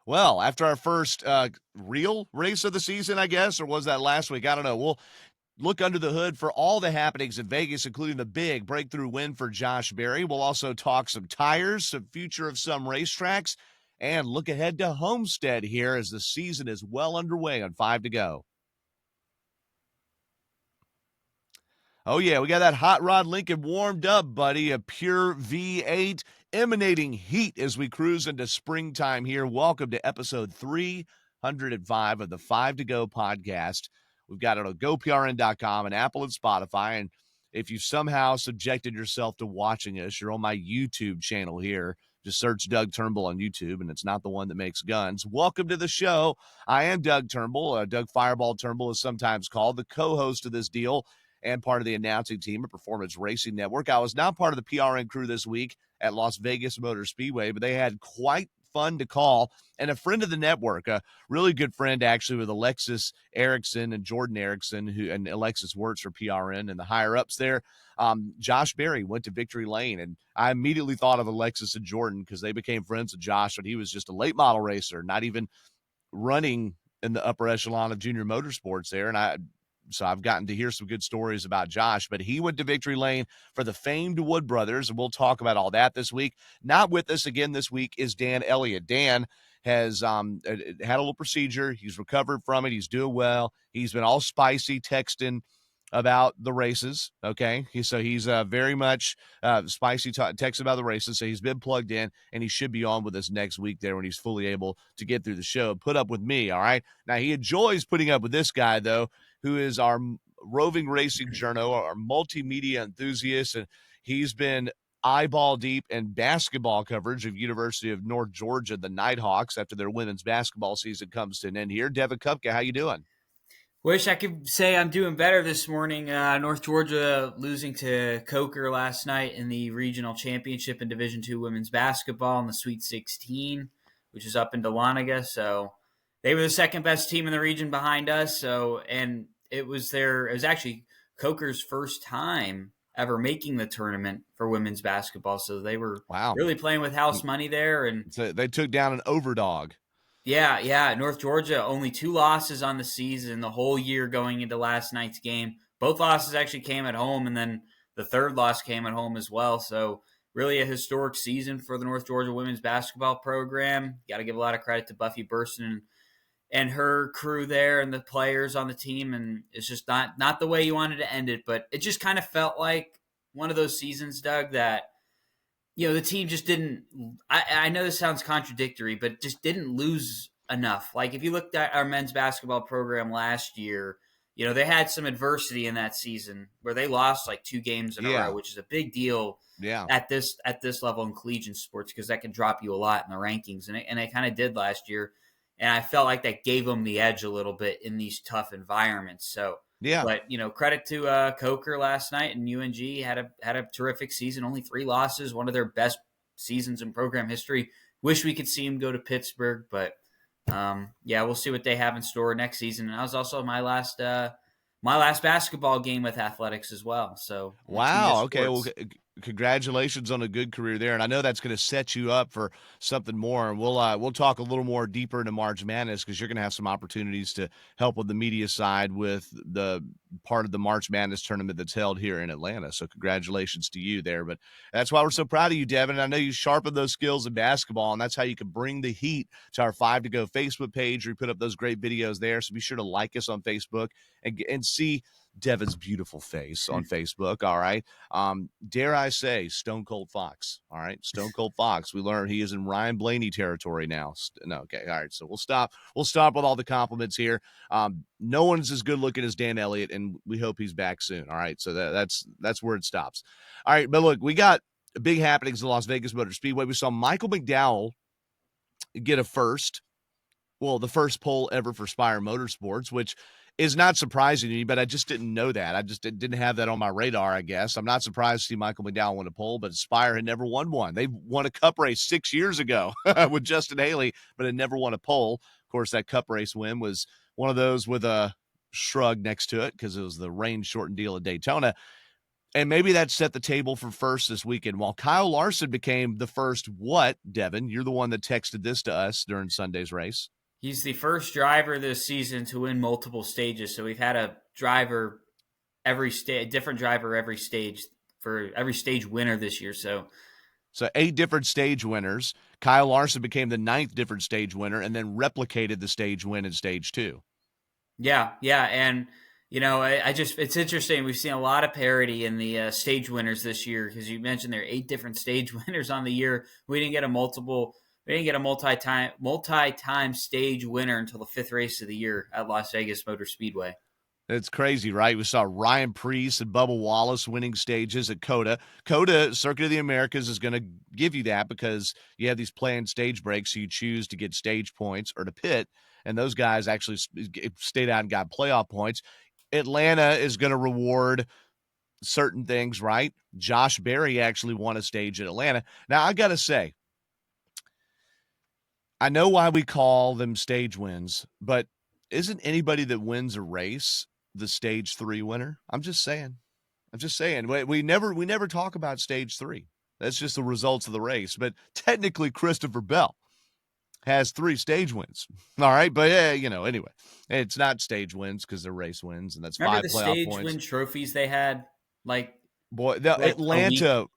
Well, after our first real race of the season, I guess, or was that last week? I don't know. We'll look under the hood for all the happenings in Vegas, including the big breakthrough win for Josh Berry. We'll also talk some tires, some future of some racetracks, and look ahead to Homestead here as the season is well underway on 5 to go. Oh, yeah, we got that hot rod Lincoln warmed up, buddy. A pure V8 emanating heat as we cruise into springtime here. Welcome to episode 305 of the 5 to Go podcast. We've got it on GoPRN.com and Apple and Spotify. And if you somehow subjected yourself to watching us, you're on my YouTube channel here. Just search Doug Turnbull on YouTube, and it's not the one that makes guns. Welcome to the show. I am Doug Turnbull. Doug Fireball Turnbull is sometimes called, the co-host of this deal and part of the announcing team at Performance Racing Network. I was not part of the PRN crew this week at Las Vegas Motor Speedway, but they had quite fun to call, and a friend of the network, a really good friend actually with Alexis Erickson and Jordan Erickson, and Alexis works for PRN and the higher ups there. Josh Berry went to Victory Lane, and I immediately thought of Alexis and Jordan because they became friends with Josh when he was just a late model racer, not even running in the upper echelon of junior motorsports there. And so I've gotten to hear some good stories about Josh, but he went to Victory Lane for the famed Wood Brothers, and we'll talk about all that this week. Not with us again this week is Dan Elliott. Dan has had a little procedure. He's recovered from it. He's doing well. He's been all spicy texting about the races. Okay. He's very much spicy text about the races. So he's been plugged in, and he should be on with us next week there when he's fully able to get through the show, put up with me. All right. Now he enjoys putting up with this guy though, who is our roving racing journo, our multimedia enthusiast. And he's been eyeball deep in basketball coverage of University of North Georgia, the Nighthawks, after their women's basketball season comes to an end here. Devin Kupka, how you doing? Wish I could say I'm doing better this morning. North Georgia losing to Coker last night in the regional championship in Division II women's basketball in the Sweet 16, which is up in Dahlonega. So they were the second best team in the region behind us. And it was actually Coker's first time ever making the tournament for women's basketball. So they were really playing with house money there. And so they took down an overdog. Yeah. North Georgia, only 2 losses on the season, the whole year going into last night's game. Both losses actually came at home, and then the third loss came at home as well. So really a historic season for the North Georgia women's basketball program. Got to give a lot of credit to Buffy Burson and her crew there and the players on the team. And it's just not the way you wanted to end it, but it just kind of felt like one of those seasons, Doug, that the team just didn't – I know this sounds contradictory, but just didn't lose enough. Like, if you looked at our men's basketball program last year, they had some adversity in that season where they lost like 2 games in a row, which is a big deal at this level in collegiate sports because that can drop you a lot in the rankings. And it kind of did last year. And I felt like that gave them the edge a little bit in these tough environments. So – yeah. But, credit to Coker last night, and UNG had a terrific season, only 3 losses, one of their best seasons in program history. Wish we could see them go to Pittsburgh, but we'll see what they have in store next season. And that was also my last basketball game with athletics as well. So wow. Okay. Well, congratulations on a good career there. And I know that's going to set you up for something more. And we'll talk a little more deeper into March Madness because you're going to have some opportunities to help with the media side with the part of the March Madness tournament that's held here in Atlanta. So congratulations to you there. But that's why we're so proud of you, Devin. I know you sharpened those skills in basketball, and that's how you can bring the heat to our 5 to Go Facebook page. We put up those great videos there. So be sure to like us on Facebook and see Devin's beautiful face on Facebook. All right. Dare I say Stone Cold Fox. All right. Stone Cold Fox. We learned he is in Ryan Blaney territory now. No. Okay. All right. So we'll stop with all the compliments here. No one's as good looking as Dan Elliott, and we hope he's back soon. All right. So that's where it stops. All right. But look, we got big happenings in Las Vegas Motor Speedway. We saw Michael McDowell get the first pole ever for Spire Motorsports, which is not surprising to me, but I just didn't know that. I just didn't have that on my radar, I guess. I'm not surprised to see Michael McDowell win a pole, but Spire had never won one. They won a cup race 6 years ago with Justin Haley, but had never won a pole. Of course, that cup race win was one of those with a shrug next to it because it was the rain-shortened deal at Daytona. And maybe that set the table for first this weekend. While Kyle Larson became the first, what, Devin? You're the one that texted this to us during Sunday's race. He's the first driver this season to win multiple stages. So we've had a driver every stage, different driver every stage for every stage winner this year. So 8 different stage winners. Kyle Larson became the 9th different stage winner and then replicated the stage win in stage 2. yeah, and I just it's interesting. We've seen a lot of parity in the stage winners this year because you mentioned there are 8 different stage winners on the year. We didn't get a multi-time stage winner until the 5th race of the year at Las Vegas Motor Speedway. It's crazy, right? We saw Ryan Preece and Bubba Wallace winning stages at COTA. COTA, Circuit of the Americas, is going to give you that because you have these planned stage breaks, so you choose to get stage points or to pit, and those guys actually stayed out and got playoff points. Atlanta is going to reward certain things, right? Josh Berry actually won a stage at Atlanta. Now, I got to say, I know why we call them stage wins, but isn't anybody that wins a race the stage 3 winner? I'm just saying. We never talk about stage 3. That's just the results of the race. But technically, Christopher Bell has 3 stage wins. All right, but anyway, it's not stage wins because they're race wins, and that's Remember 5 the playoff stage points. win trophies they had like Boy, for like a week?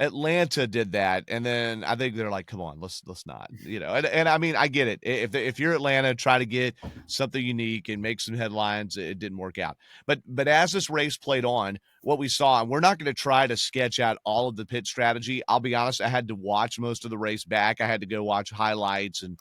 Atlanta did that, and then I think they're like, "Come on, let's not," And I mean, I get it. If you're Atlanta, try to get something unique and make some headlines. It didn't work out, but as this race played on, what we saw, and we're not going to try to sketch out all of the pit strategy. I'll be honest, I had to watch most of the race back. I had to go watch highlights, and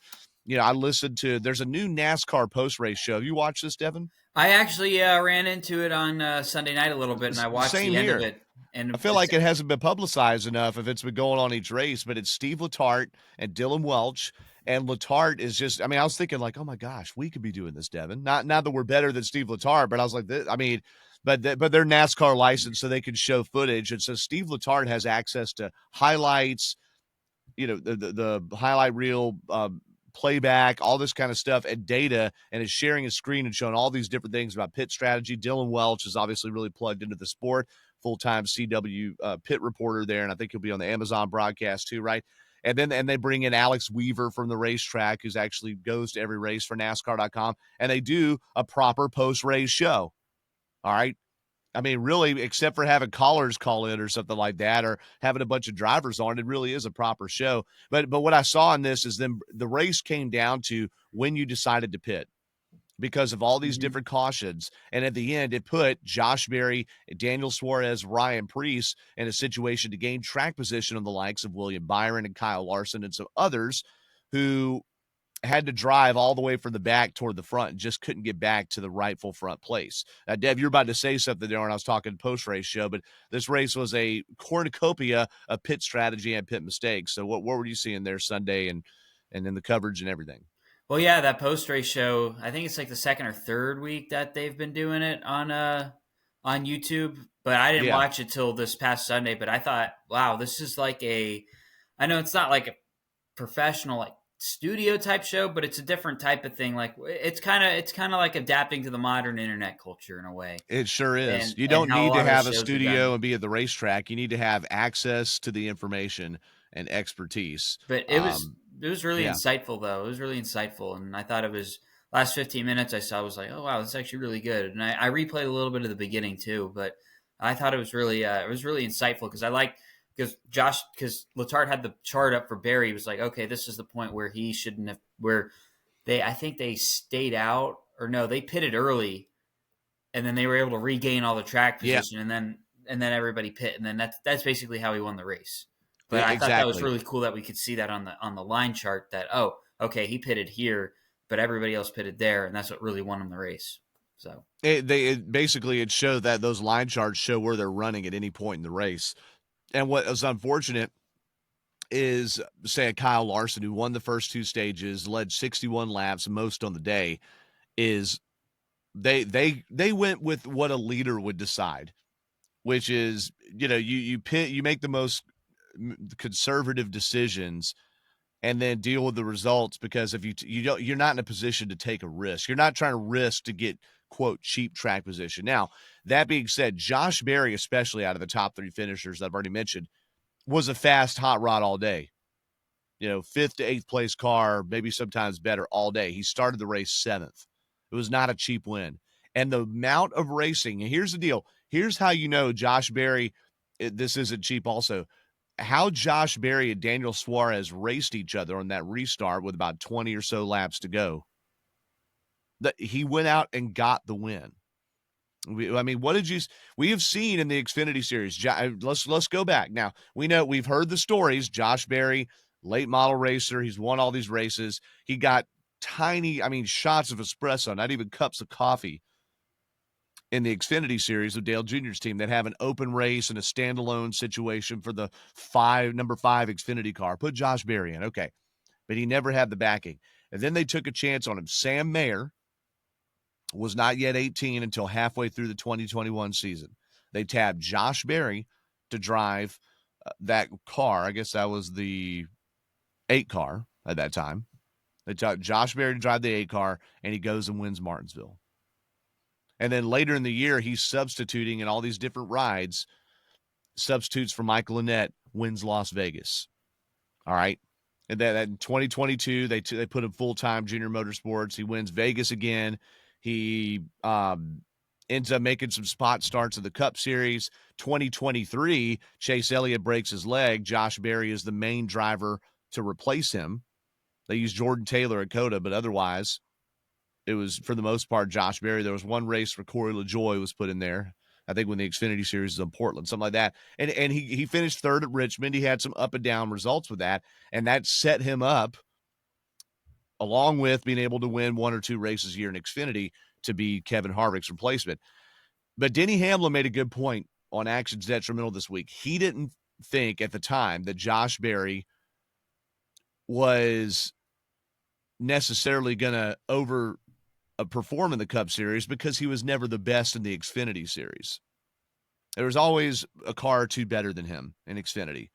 I listened to. There's a new NASCAR post race show. Have you watched this, Devin? I actually ran into it on Sunday night a little bit, and I watched Same the end of here. it. I And feel like it hasn't been publicized enough if it's been going on each race, but it's Steve Letarte and Dylan Welch. And Letarte is just, I mean, I was thinking like, oh my gosh, we could be doing this, Devin. Not that we're better than Steve Letarte, but I was like, but they're NASCAR licensed, so they can show footage. And so Steve Letarte has access to highlights, the highlight reel, playback, all this kind of stuff, and data, and is sharing his screen and showing all these different things about pit strategy. Dylan Welch is obviously really plugged into the sport, full-time CW pit reporter there, and I think he'll be on the Amazon broadcast too, right? And they bring in Alex Weaver from the racetrack, who's actually goes to every race for NASCAR.com, and they do a proper post-race show. All right. I mean, really, except for having callers call in or something like that, or having a bunch of drivers on, it really is a proper show. But what I saw in this is then the race came down to when you decided to pit because of all these Mhm. different cautions. And at the end, it put Josh Berry, Daniel Suarez, Ryan Preece in a situation to gain track position on the likes of William Byron and Kyle Larson and some others who had to drive all the way from the back toward the front and just couldn't get back to the rightful front place. Dev, you're about to say something there when I was talking post-race show, but this race was a cornucopia of pit strategy and pit mistakes. So what were you seeing there Sunday and in the coverage and everything? Well, yeah, that post race show. I think it's like the second or third week that they've been doing it on YouTube. But I didn't Yeah, watch it till this past Sunday. But I thought, wow, this is like a. I know it's not like a professional like studio type show, but it's a different type of thing. Like it's kind of like adapting to the modern internet culture in a way, it sure is. and You and don't how a need to lot of the have a shows are done. studio and be at the racetrack. You need to have access to the information and expertise. But it was really Yeah. insightful though. It was really insightful, and I thought it was last 15 minutes I saw was like, oh wow, that's actually really good. And I replayed a little bit of the beginning too, but I thought it was really insightful because I like because Letard had the chart up for Barry. He was like, okay, this is the point where he shouldn't have where they I think they stayed out or no, they pitted early and then they were able to regain all the track Yeah, position, and then everybody pit, and then that's basically how he won the race. But I thought that was exactly. really cool that we could see that on the line chart that oh okay he pitted here, but everybody else pitted there, and that's what really won him the race. So It showed that those line charts show where they're running at any point in the race. And what is unfortunate is, say, a Kyle Larson who won the first 2 stages, led 61 laps, most on the day, is they went with what a leader would decide, which is you make the most conservative decisions and then deal with the results because if you're not in a position to take a risk. You're not trying to risk to get quote, cheap track position. Now, that being said, Josh Berry, especially out of the top 3 finishers I've already mentioned, was a fast hot rod all day. 5th to 8th place car, maybe sometimes better all day. He started the race 7th. It was not a cheap win. And the amount of racing, and here's the deal. Here's how you know Josh Berry, this isn't cheap also. How Josh Berry and Daniel Suarez raced each other on that restart with about 20 or so laps to go. He went out and got the win. What did you? We have seen in the Xfinity Series. Let's go back now. We've heard the stories. Josh Berry, late model racer. He's won all these races. He got tiny, shots of espresso, not even cups of coffee, in the Xfinity Series of Dale Jr.'s team that have an open race and a standalone situation for the number 5 Xfinity car. Put Josh Berry in, okay, but he never had the backing. And then they took a chance on him. Sam Mayer was not yet 18 until halfway through the 2021 season. They tabbed Josh Berry to drive that car. I guess that was the 8 car at that time. They tabbed Josh Berry to drive the 8 car, and he goes and wins Martinsville. And then later in the year, he's substituting in all these different rides, substitutes for Michael Annett, wins Las Vegas. All right. And then in 2022, they put him full-time junior motorsports. He wins Vegas again. He ends up making some spot starts in the Cup Series. 2023, Chase Elliott breaks his leg. Josh Berry is the main driver to replace him. They used Jordan Taylor at COTA, but otherwise, it was, for the most part, Josh Berry. There was one race where Corey LaJoie was put in there, I think when the Xfinity Series was in Portland, something like that. And he finished 3rd at Richmond. He had some up and down results with that, and that set him up, along with being able to win 1 or 2 races a year in Xfinity, to be Kevin Harvick's replacement. But Denny Hamlin made a good point on Actions Detrimental this week. He didn't think at the time that Josh Berry was necessarily going to perform in the Cup Series because he was never the best in the Xfinity Series. There was always a car or two better than him in Xfinity.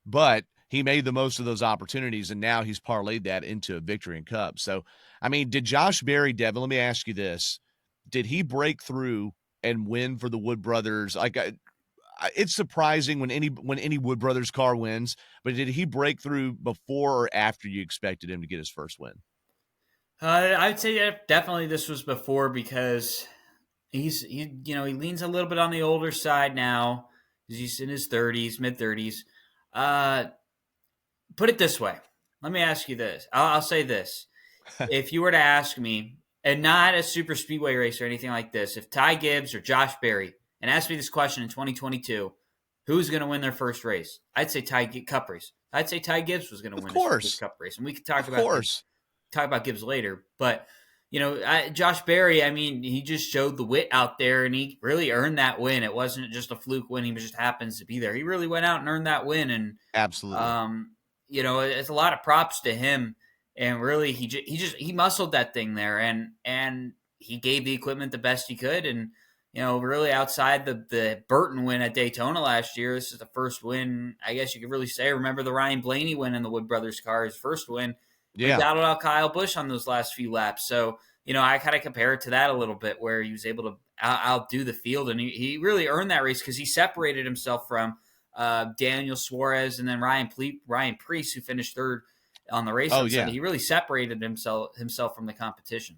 But he made the most of those opportunities, and now he's parlayed that into a victory in Cup. So, did Josh Berry, Devin, let me ask you this. Did he break through and win for the Wood Brothers? It's surprising when any Wood Brothers car wins, but did he break through before or after you expected him to get his first win? I'd say that definitely this was before, because he leans a little bit on the older side now. He's in his 30s, mid 30s. Put it this way. Let me ask you this. I'll say this. If you were to ask me, and not a super speedway race or anything like this, if Ty Gibbs or Josh Berry, and asked me this question in 2022, who's going to win their first race? I'd say Cup race. I'd say Ty Gibbs was going to win his first Cup race, and we could talk about Gibbs later. But Josh Berry, he just showed the wit out there, and he really earned that win. It wasn't just a fluke win; he just happens to be there. He really went out and earned that win, and absolutely, it's a lot of props to him. And really, he muscled that thing there, and he gave the equipment the best he could. And really outside the Burton win at Daytona last year, this is the first win, I guess you could really say. Remember the Ryan Blaney win in the Wood Brothers car, his first win. Yeah. He battled out Kyle Busch on those last few laps. So, I kind of compare it to that a little bit, where he was able to outdo the field, and he really earned that race because he separated himself from Daniel Suarez and then Ryan Preece, who finished 3rd on the race. Sunday. He really separated himself from the competition.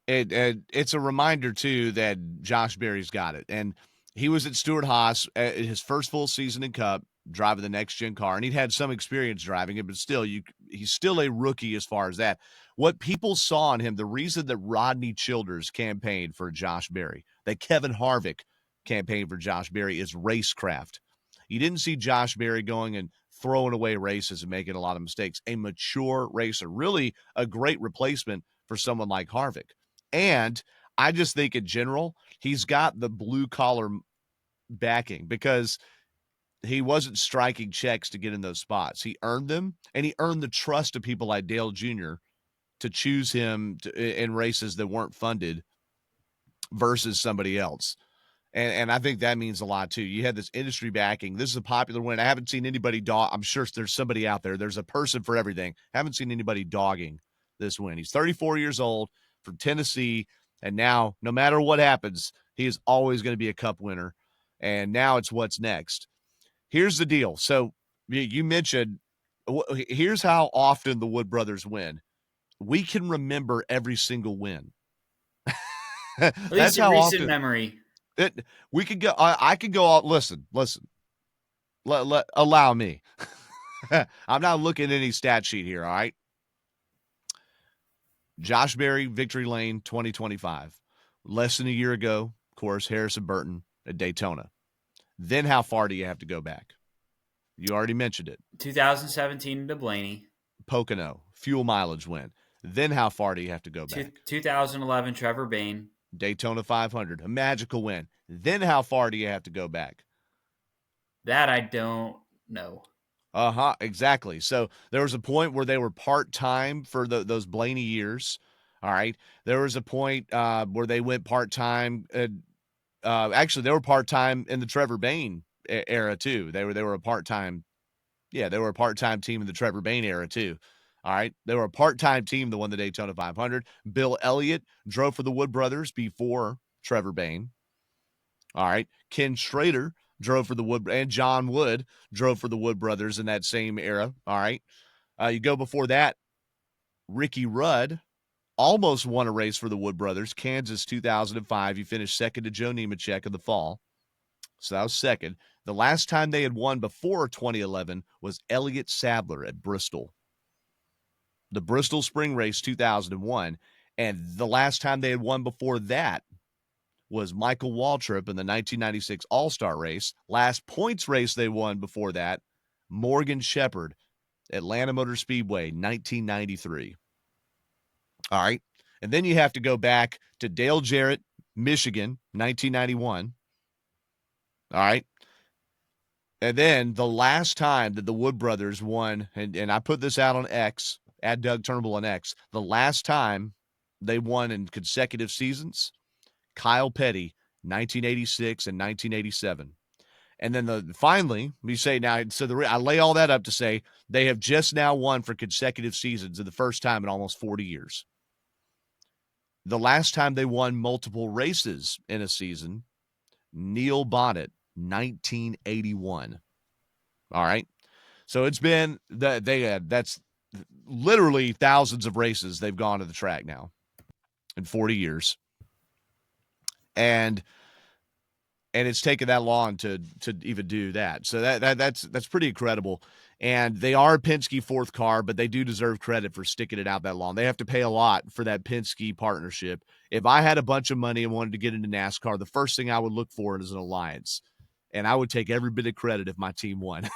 It's a reminder too that Josh Berry's got it, and he was at Stewart-Haas his first full season in Cup, driving the next gen car, and he'd had some experience driving it, but still, he's still a rookie as far as that. What people saw in him, the reason that Rodney Childers campaigned for Josh Berry, that Kevin Harvick campaigned for Josh Berry, is racecraft. You didn't see Josh Berry going and throwing away races and making a lot of mistakes. A mature racer, really a great replacement for someone like Harvick. And I just think in general, he's got the blue-collar backing because he wasn't striking checks to get in those spots. He earned them, and he earned the trust of people like Dale Jr. to choose him in races that weren't funded versus somebody else. And I think that means a lot, too. You had this industry backing. This is a popular win. I haven't seen anybody I'm sure there's somebody out there. There's a person for everything. I haven't seen anybody dogging this win. He's 34 years old, from Tennessee. And now, no matter what happens, he is always going to be a Cup winner. And now it's what's next. Here's the deal. So you mentioned, here's how often the Wood brothers win. We can remember every single win. At That's least in how recent often memory. we could go. I could go out. Listen. Allow me. I'm not looking at any stat sheet here. All right. Josh Berry, Victory Lane, 2025. Less than a year ago, of course, Harrison Burton at Daytona. Then how far do you have to go back? You already mentioned it. 2017 to Blaney. Pocono, fuel mileage win. Then how far do you have to go back? 2011 Trevor Bayne. Daytona 500, a magical win. Then how far do you have to go back? That I don't know. Exactly. So there was a point where they were part-time for those Blaney years. All right. There was a point where they went part-time. Actually, they were part-time in the Trevor Bayne era too. They were a part-time. Yeah, they were a part-time team in the Trevor Bayne era too. All right. They were a part-time team that won the Daytona 500. Bill Elliott drove for the Wood brothers before Trevor Bayne. All right. Ken Schrader drove for the Wood, and John Wood drove for the Wood brothers in that same era. All right. You go before that, Ricky Rudd almost won a race for the Wood brothers. Kansas 2005. He finished second to Joe Nemechek in the fall. So that was second. The last time they had won before 2011 was Elliott Sadler at Bristol. The Bristol Spring Race 2001. And the last time they had won before that was Michael Waltrip in the 1996 All-Star race. Last points race they won before that, Morgan Shepherd, Atlanta Motor Speedway, 1993. All right. And then you have to go back to Dale Jarrett, Michigan, 1991. All right. And then the last time that the Wood brothers won, and I put this out on X, at Doug Turnbull on X, the last time they won in consecutive seasons, Kyle Petty, 1986 and 1987. And then finally, we say now, so I lay all that up to say they have just now won for consecutive seasons, and the first time in almost 40 years. The last time they won multiple races in a season, Neil Bonnet, 1981. All right. So it's been that's literally thousands of races they've gone to the track now in 40 years. And it's taken that long to even do that. So that's pretty incredible. And they are Penske fourth car, but they do deserve credit for sticking it out that long. They have to pay a lot for that Penske partnership. If I had a bunch of money and wanted to get into NASCAR, the first thing I would look for is an alliance. And I would take every bit of credit if my team won.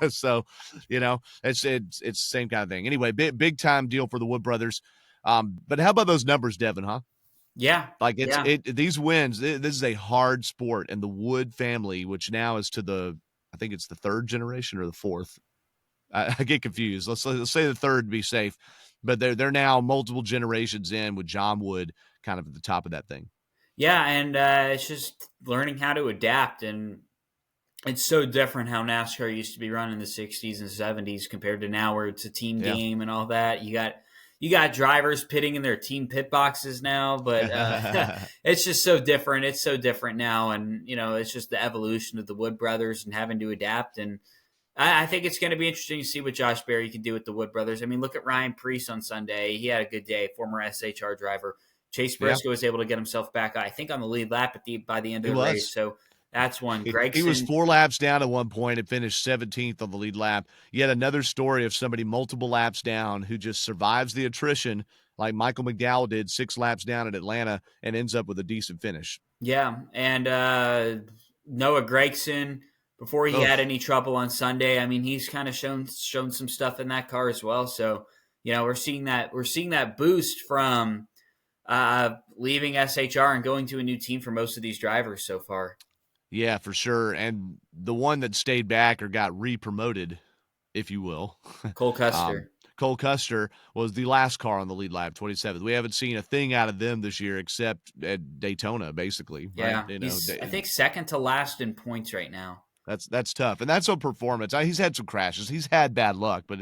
So, it's the same kind of thing. Anyway, big time deal for the Wood brothers. But how about those numbers, Devin, huh? Yeah. Like these wins, this is a hard sport, and the Wood family, which now is I think it's the third generation or the fourth. I get confused. Let's say the third to be safe, but they're now multiple generations in with John Wood kind of at the top of that thing. Yeah, and it's just learning how to adapt, and it's so different how NASCAR used to be run in the 60s and 70s compared to now, where it's a team game and all that. You got drivers pitting in their team pit boxes now, but it's just so different. It's so different now, and it's just the evolution of the Wood brothers and having to adapt. And I think it's going to be interesting to see what Josh Berry can do with the Wood brothers. I mean, look at Ryan Preece on Sunday. He had a good day, former SHR driver. Chase Briscoe was able to get himself back, I think, on the lead lap by the end of the race. So that's one. He was 4 laps down at one point and finished 17th on the lead lap. Yet another story of somebody multiple laps down who just survives the attrition like Michael McDowell did 6 laps down at Atlanta and ends up with a decent finish. Yeah, and Noah Gragson, before he had any trouble on Sunday, I mean, he's kind of shown some stuff in that car as well. So, we're seeing that boost from leaving SHR and going to a new team for most of these drivers so far. Yeah, for sure. And the one that stayed back or got re-promoted, if you will, Cole Custer. Cole Custer was the last car on the lead lap, 27th. We haven't seen a thing out of them this year except at Daytona, basically. Yeah, right? he's, I think, second to last in points right now. That's tough, and that's a performance. He's had some crashes. He's had bad luck, but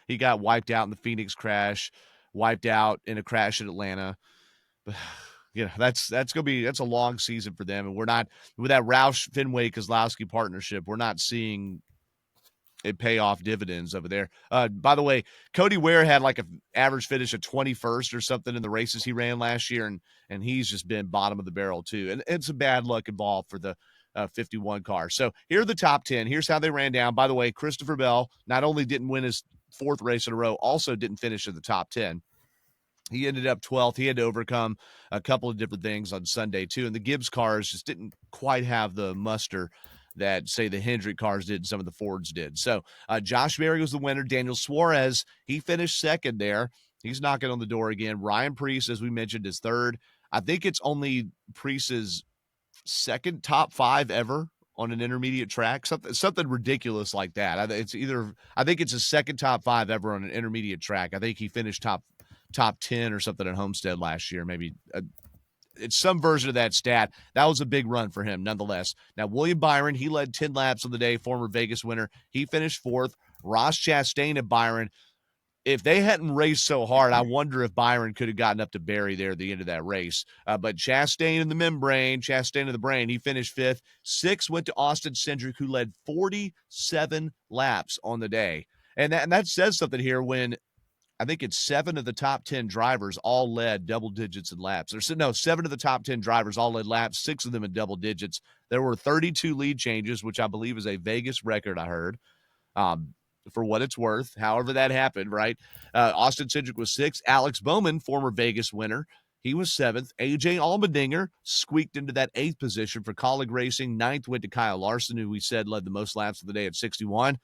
he got wiped out in the Phoenix crash, wiped out in a crash at Atlanta. But that's that's a long season for them, and we're not with that Roush Fenway Kozlowski partnership. We're not seeing it pay off dividends over there. By the way, Cody Ware had like an average finish of 21st or something in the races he ran last year, and he's just been bottom of the barrel too. And it's a bad luck involved for the 51 car. So here are the top 10. Here's how they ran down. By the way, Christopher Bell not only didn't win his fourth race in a row, also didn't finish in the top 10. He ended up 12th. He had to overcome a couple of different things on Sunday, too. And the Gibbs cars just didn't quite have the muster that, say, the Hendrick cars did and some of the Fords did. So Josh Berry was the winner. Daniel Suarez, he finished second there. He's knocking on the door again. Ryan Preece, as we mentioned, is third. I think it's only Preece's second top 5 ever on an intermediate track, something ridiculous like that. I think it's his second top 5 ever on an intermediate track. I think he finished top 10 or something at Homestead last year. Maybe it's some version of that stat. That was a big run for him nonetheless. Now, William Byron, he led 10 laps on the day, former Vegas winner. He finished 4th. Ross Chastain and Byron, if they hadn't raced so hard, I wonder if Byron could have gotten up to Barry there at the end of that race. But Chastain in the membrane, Chastain in the brain, he finished 5th. 6th went to Austin Cindric, who led 47 laps on the day. And that says something here when I think it's 7 of the top 10 drivers all led double digits in laps. 7 of the top 10 drivers all led laps, 6 of them in double digits. There were 32 lead changes, which I believe is a Vegas record, I heard, for what it's worth. However that happened, right? Austin Cindric was 6th. Alex Bowman, former Vegas winner, he was 7th. A.J. Allmendinger squeaked into that 8th position for Colleague Racing. 9th went to Kyle Larson, who we said led the most laps of the day at 61.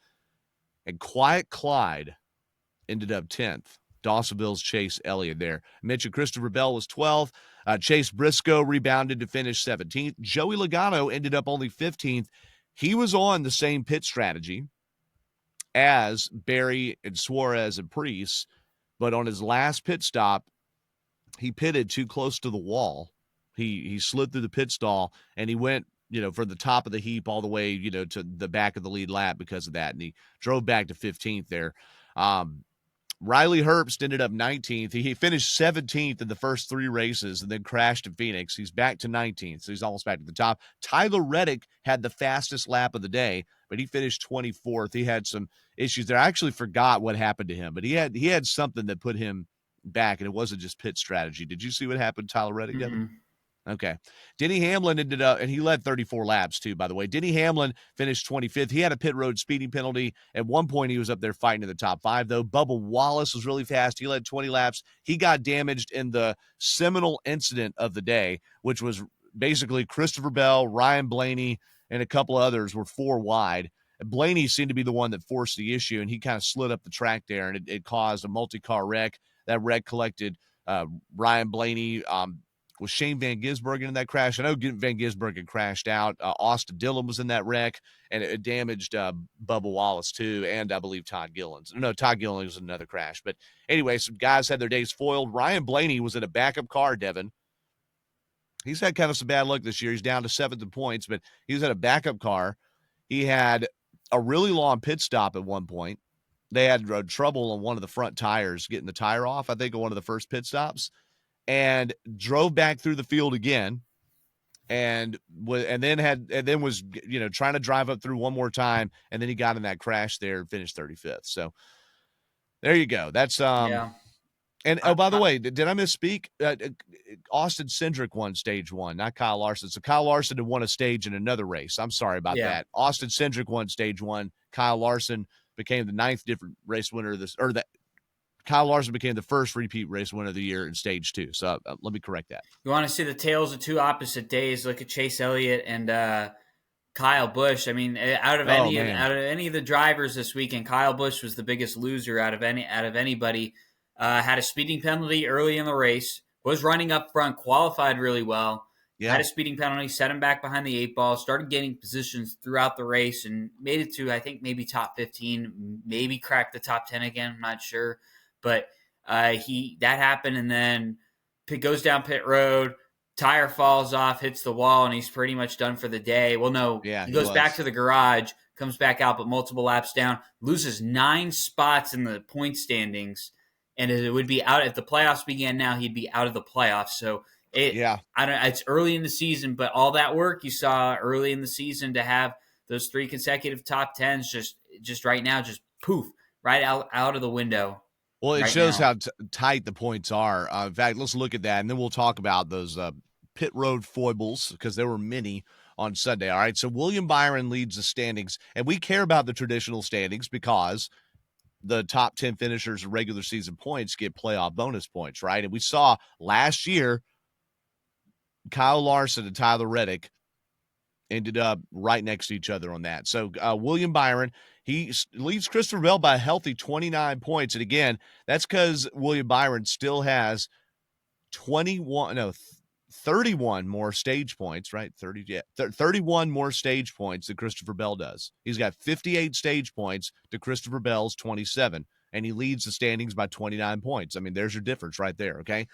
And Quiet Clyde ended up 10th. Dawsonville's Chase Elliott there. I mentioned Christopher Bell was 12th. Chase Briscoe rebounded to finish 17th. Joey Logano ended up only 15th. He was on the same pit strategy as Barry and Suarez and Preece, but on his last pit stop, he pitted too close to the wall. He slid through the pit stall, and he went from the top of the heap all the way, to the back of the lead lap because of that. And he drove back to 15th there. Riley Herbst ended up 19th. He finished 17th in the first 3 races and then crashed in Phoenix. He's back to 19th, so he's almost back to the top. Tyler Reddick had the fastest lap of the day, but he finished 24th. He had some issues there. I actually forgot what happened to him, but he had something that put him back, and it wasn't just pit strategy. Did you see what happened to Tyler Reddick, Devin? Okay. Denny Hamlin ended up, and he led 34 laps too, by the way. Denny Hamlin finished 25th. He had a pit road speeding penalty. At one point, he was up there fighting in the top 5, though. Bubba Wallace was really fast. He led 20 laps. He got damaged in the seminal incident of the day, which was basically Christopher Bell, Ryan Blaney, and a couple of others were 4 wide. Blaney seemed to be the one that forced the issue, and he kind of slid up the track there, and it caused a multi-car wreck. That wreck collected Ryan Blaney, was Shane Van Gisbergen in that crash? I know Van Gisbergen crashed out. Austin Dillon was in that wreck, and it damaged Bubba Wallace too, and I believe Todd Gillens. No, Todd Gillens was in another crash. But anyway, some guys had their days foiled. Ryan Blaney was in a backup car, Devin. He's had kind of some bad luck this year. He's down to 7th in points, but he was at a backup car. He had a really long pit stop at one point. They had trouble on one of the front tires, getting the tire off, I think, on one of the first pit stops, and drove back through the field again, and then was trying to drive up through one more time, and then he got in that crash there and finished 35th. So there you go. That's Yeah. And by the way, did I misspeak? Austin Cindric won stage 1, not Kyle Larson. So Kyle Larson had won a stage in another race. I'm sorry about that. Austin Cindric won stage 1. Kyle Larson became the 9th different race winner of this, or that Kyle Larson became the first repeat race winner of the year in stage 2. So let me correct that. You want to see the tales of 2 opposite days? Look at Chase Elliott and Kyle Busch. I mean, out of any of the drivers this weekend, Kyle Busch was the biggest loser out of anybody. Had a speeding penalty early in the race, was running up front, qualified really well. Had a speeding penalty, set him back behind the 8 ball, started getting positions throughout the race, and made it to, I think, maybe top 15, maybe cracked the top 10 again. I'm not sure. But that happened, and then goes down pit road, tire falls off, hits the wall, and he's pretty much done for the day. Well, no, he goes back to the garage, comes back out, but multiple laps down, loses 9 spots in the point standings, and it would be out if the playoffs began now. He'd be out of the playoffs. So Yeah. I don't. It's early in the season, but all that work you saw early in the season to have those 3 consecutive top tens, just right now, just poof, right out of the window Well, it right shows now. how tight the points are. In fact, let's look at that, and then we'll talk about those pit road foibles because there were many on Sunday. All right, so William Byron leads the standings, and we care about the traditional standings because the top 10 finishers of regular season points get playoff bonus points, right? And we saw last year Kyle Larson and Tyler Reddick ended up right next to each other on that. So William Byron, he leads Christopher Bell by a healthy 29 points. And again, that's because William Byron still has 31 more stage points, right? 31 more stage points than Christopher Bell does. He's got 58 stage points to Christopher Bell's 27, and he leads the standings by 29 points. I mean, there's your difference right there, okay?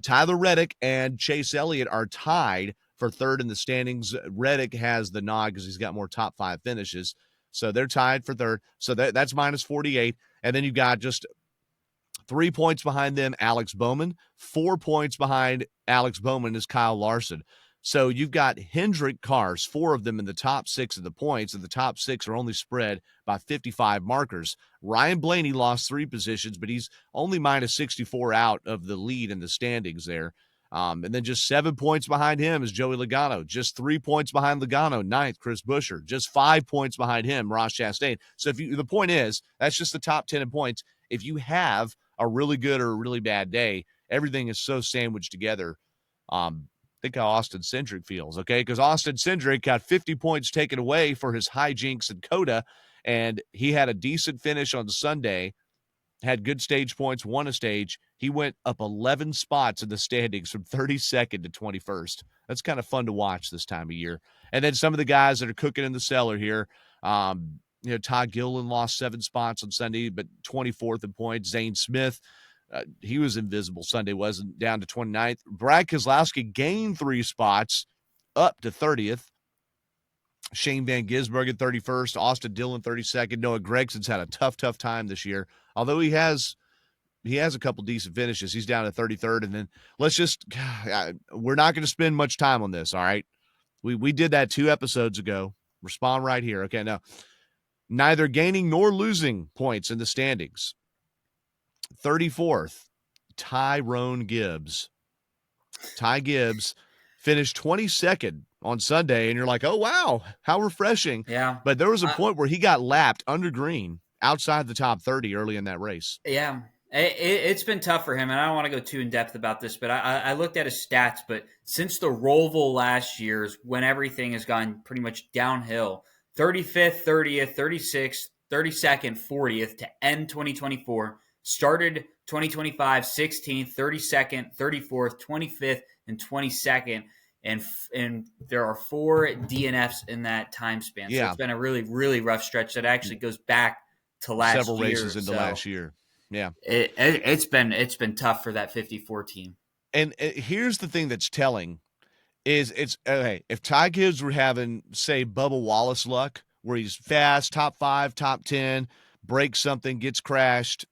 Tyler Reddick and Chase Elliott are tied for third in the standings. Reddick has the nod because he's got more top 5 finishes, so they're tied for third. So that's minus 48, and then you've got just 3 points behind them, Alex Bowman. 4 points behind Alex Bowman is Kyle Larson. So you've got Hendrick cars, 4 of them in the top 6 of the points, and the top 6 are only spread by 55 markers. Ryan Blaney lost 3 positions, but he's only minus 64 out of the lead in the standings there. And then just 7 points behind him is Joey Logano. Just 3 points behind Logano, ninth, Chris Buescher. Just 5 points behind him, Ross Chastain. So the point is, that's just the top 10 in points. If you have a really good or a really bad day, everything is so sandwiched together. Think how Austin Cindric feels, okay? Because Austin Cindric got 50 points taken away for his hijinks in COTA, and he had a decent finish on Sunday, had good stage points, won a stage. He went up 11 spots in the standings from 32nd to 21st. That's kind of fun to watch this time of year. And then some of the guys that are cooking in the cellar here, Todd Gilliland lost 7 spots on Sunday, but 24th in points. Zane Smith, he was invisible Sunday, wasn't down to 29th. Brad Keselowski gained 3 spots up to 30th. Shane Van Gisbergen 31st, Austin Dillon 32nd. Noah Gregson's had a tough time this year, although he has a couple decent finishes. He's down to 33rd. And then we're not going to spend much time on this, all right? We did that 2 episodes ago. Respond right here. Okay, now, neither gaining nor losing points in the standings. 34th, Tyrone Gibbs. Ty Gibbs finished 22nd on Sunday, and you're like, oh, wow, how refreshing. Yeah. But there was a point where he got lapped under green outside the top 30 early in that race. Yeah. It's been tough for him, and I don't want to go too in-depth about this, but I looked at his stats, but since the Roval last year's, when everything has gone pretty much downhill, 35th, 30th, 36th, 32nd, 40th to end 2024, started 2025 16th, 32nd, 34th, 25th, and 22nd, and there are 4 DNFs in that time span. So it's been a really, really rough stretch that actually goes back to last several year. Races into last year. Yeah, it's been tough for that 54 team. And here's the thing that's telling is it's okay. If Ty Gibbs were having, say, Bubba Wallace luck, where he's fast, top 5, top 10, breaks something, gets crashed,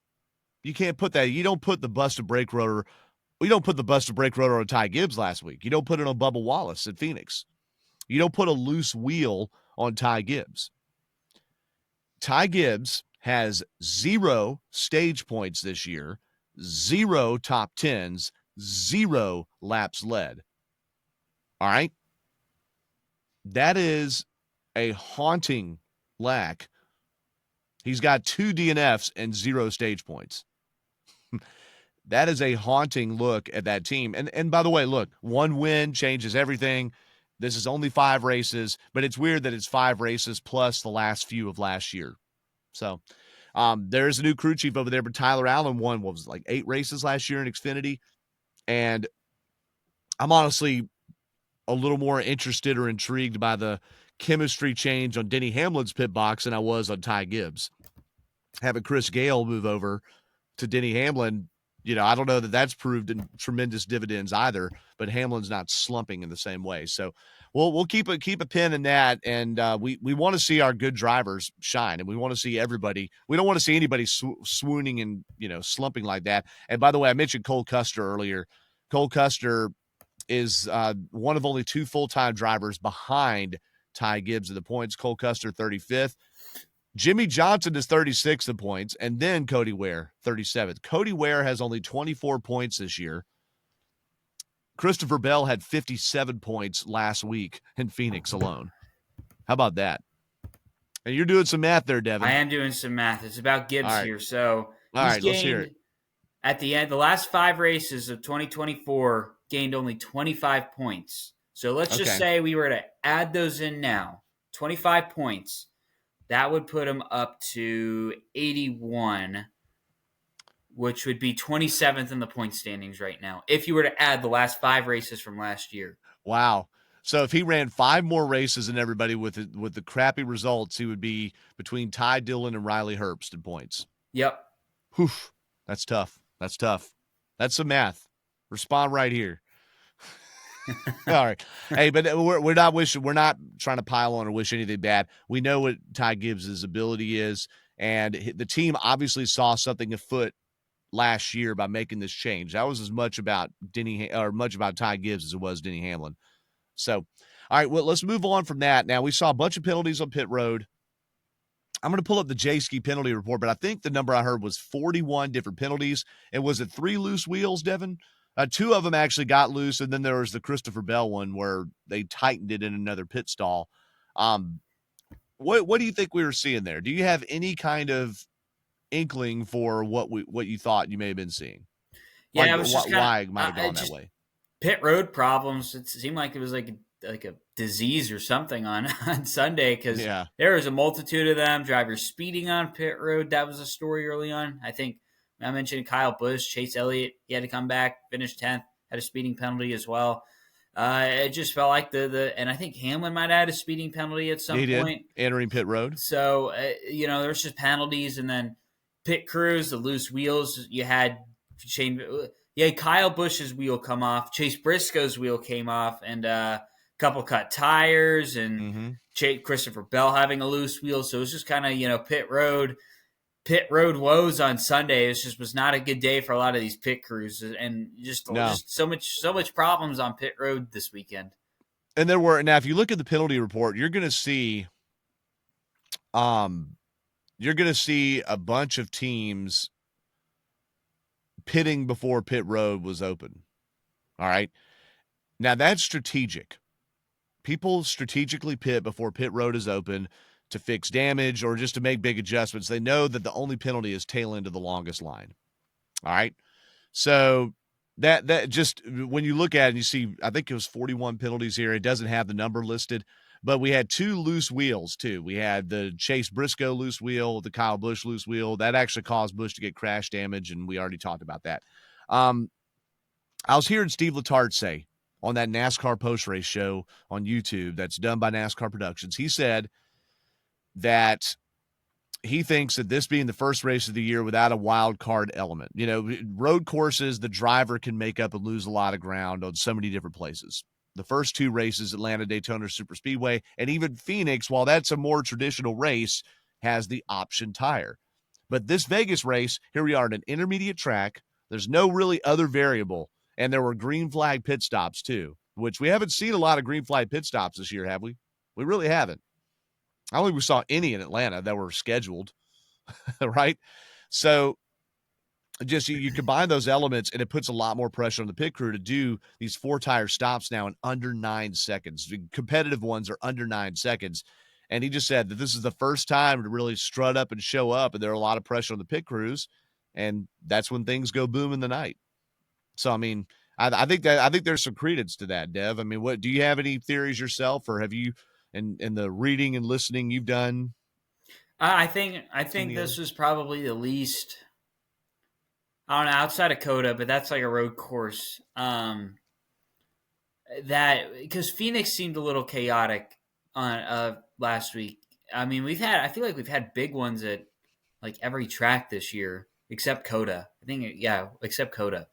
you can't put that. You don't put the busted brake rotor. You don't put the busted brake rotor on Ty Gibbs last week. You don't put it on Bubba Wallace at Phoenix. You don't put a loose wheel on Ty Gibbs. Ty Gibbs has 0 stage points this year, 0 top 10s, 0 laps led. All right? That is a haunting lack. He's got 2 DNFs and 0 stage points. That is a haunting look at that team. And by the way, look, 1 win changes everything. This is only 5 races, but it's weird that it's 5 races plus the last few of last year. So there's a new crew chief over there, but Tyler Allen won, 8 races last year in Xfinity. And I'm honestly a little more interested or intrigued by the chemistry change on Denny Hamlin's pit box than I was on Ty Gibbs. Having Chris Gale move over to Denny Hamlin, I don't know that that's proved in tremendous dividends either, but Hamlin's not slumping in the same way. So we'll keep a pin in that, and we want to see our good drivers shine, and we want to see everybody. We don't want to see anybody swooning and slumping like that. And by the way, I mentioned Cole Custer earlier. Cole Custer is one of only two full-time drivers behind Ty Gibbs in the points. Cole Custer, 35th. Jimmy Johnson is 36th in points, and then Cody Ware, 37th. Cody Ware has only 24 points this year. Christopher Bell had 57 points last week in Phoenix alone. How about that? And you're doing some math there, Devin. I am doing some math. It's about Gibbs here. So All he's right, let's hear it. gained at the end, the last 5 races of 2024, gained only 25 points. So let's just say we were to add those in now, 25 points. That would put him up to 81, which would be 27th in the point standings right now, if you were to add the last 5 races from last year. Wow. So if he ran 5 more races than everybody with the crappy results, he would be between Ty Dillon and Riley Herbst in points. Yep. Whew. That's tough. That's tough. That's some math. Respond right here. All right. Hey, but we're not wishing, we're not trying to pile on or wish anything bad. We know what Ty Gibbs' ability is, and the team obviously saw something afoot last year by making this change. That was as much about Ty Gibbs as it was Denny Hamlin. So, all right, well, let's move on from that. Now, we saw a bunch of penalties on pit road. I'm going to pull up the J-Ski penalty report, but I think the number I heard was 41 different penalties. And was it 3 loose wheels, Devin? 2 of them actually got loose, and then there was the Christopher Bell one where they tightened it in another pit stall. What do you think we were seeing there? Do you have any kind of inkling for what you thought you may have been seeing? Yeah, like, it was just why it might have gone that way. Pit road problems. It seemed like it was like a disease or something on Sunday, because there was a multitude of them. Drivers speeding on pit road. That was a story early on. I think I mentioned Kyle Busch, Chase Elliott. He had to come back, finish 10th, had a speeding penalty as well. It just felt like and I think Hamlin might have had a speeding penalty at some point. Entering pit road. So, there was just penalties, and then pit crews, the loose wheels. You had Kyle Busch's wheel come off. Chase Briscoe's wheel came off, and a couple cut tires, and Christopher Bell having a loose wheel. So it was just kind of, pit road woes on Sunday. It was not a good day for a lot of these pit crews, and just so much problems on pit road this weekend. And now if you look at the penalty report, you're going to see a bunch of teams pitting before pit road was open. All right. Now that's strategic. People strategically pit before pit road is open to fix damage or just to make big adjustments. They know that the only penalty is tail end of the longest line. All right. So that just, when you look at it and you see, I think it was 41 penalties here. It doesn't have the number listed, but we had 2 loose wheels too. We had the Chase Briscoe loose wheel, the Kyle Busch loose wheel. That actually caused Busch to get crash damage, and we already talked about that. I was hearing Steve Letarte say on that NASCAR post-race show on YouTube that's done by NASCAR Productions, he said that he thinks that this being the first race of the year without a wild card element, road courses, the driver can make up and lose a lot of ground on so many different places. The first 2 races, Atlanta, Daytona Super Speedway, and even Phoenix, while that's a more traditional race, has the option tire. But this Vegas race, here we are at an intermediate track. There's no really other variable. And there were green flag pit stops too, which we haven't seen a lot of green flag pit stops this year, have we? We really haven't. I don't think we saw any in Atlanta that were scheduled, right? So just you combine those elements, and it puts a lot more pressure on the pit crew to do these 4-tire stops now in under 9 seconds. The competitive ones are under 9 seconds. And he just said that this is the first time to really strut up and show up, and there are a lot of pressure on the pit crews, and that's when things go boom in the night. So, I mean, I think there's some credence to that, Dev. I mean, do you have any theories yourself, or have you, in the reading and listening you've done? I think this was probably the least, I don't know, outside of Coda, but that's like a road course. Because Phoenix seemed a little chaotic on last week. I mean, I feel like we've had big ones at like every track this year except Coda. I think, except Coda.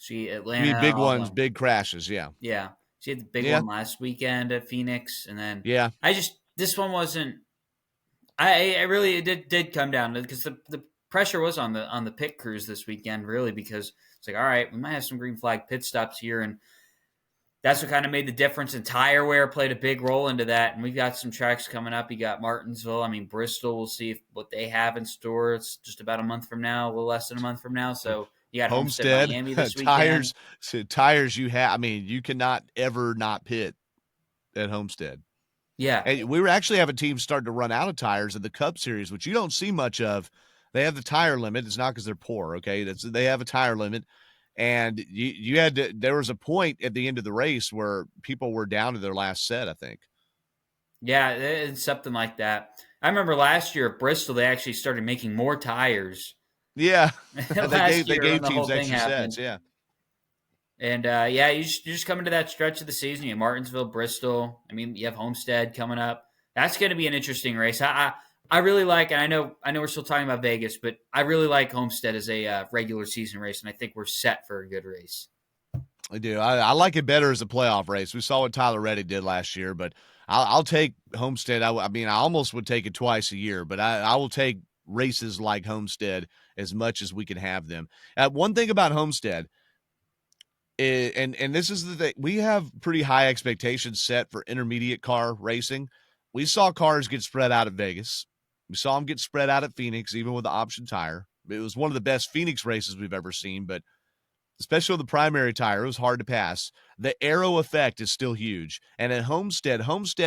Atlanta. You mean big ones, big crashes, yeah. Yeah. She had the big one last weekend at Phoenix, and then this one wasn't. It did come down to, because the pressure was on the pit crews this weekend, really, because it's like, all right, we might have some green flag pit stops here, and that's what kind of made the difference. And tire wear played a big role into that. And we've got some tracks coming up. You got Martinsville. I mean, Bristol. We'll see what they have in store. It's just about a month from now, a little less than a month from now. So you got Homestead, Homestead, Miami this weekend. tires, so tires you have. I mean, you cannot ever not pit at Homestead. Yeah, And we were actually having teams starting to run out of tires in the Cup Series, which you don't see much of. They have the tire limit. It's not because they're poor, okay? They have a tire limit, and you had to. There was a point at the end of the race where people were down to their last set. I think. yeah, it's something like that. I remember last year at Bristol, they actually started making more tires Yeah, they last gave they year when gave the whole teams thing extra happened. sets. Yeah. And yeah, you're just coming to that stretch of the season. You have Martinsville, Bristol. I mean, you have Homestead coming up. That's going to be an interesting race. I really like, and I know we're still talking about Vegas, but I really like Homestead as a regular season race, and I think we're set for a good race. I do. I like it better as a playoff race. We saw what Tyler Reddick did last year, but I'll take Homestead. I mean, I almost would take it twice a year, but I will take races like Homestead as much as we can have them. One thing about Homestead, and this is the thing, we have pretty high expectations set for intermediate car racing. We saw cars get spread out at Vegas. We saw them get spread out at Phoenix, even with the option tire. It was one of the best Phoenix races we've ever seen, but especially with the primary tire, it was hard to pass. The aero effect is still huge. And at Homestead,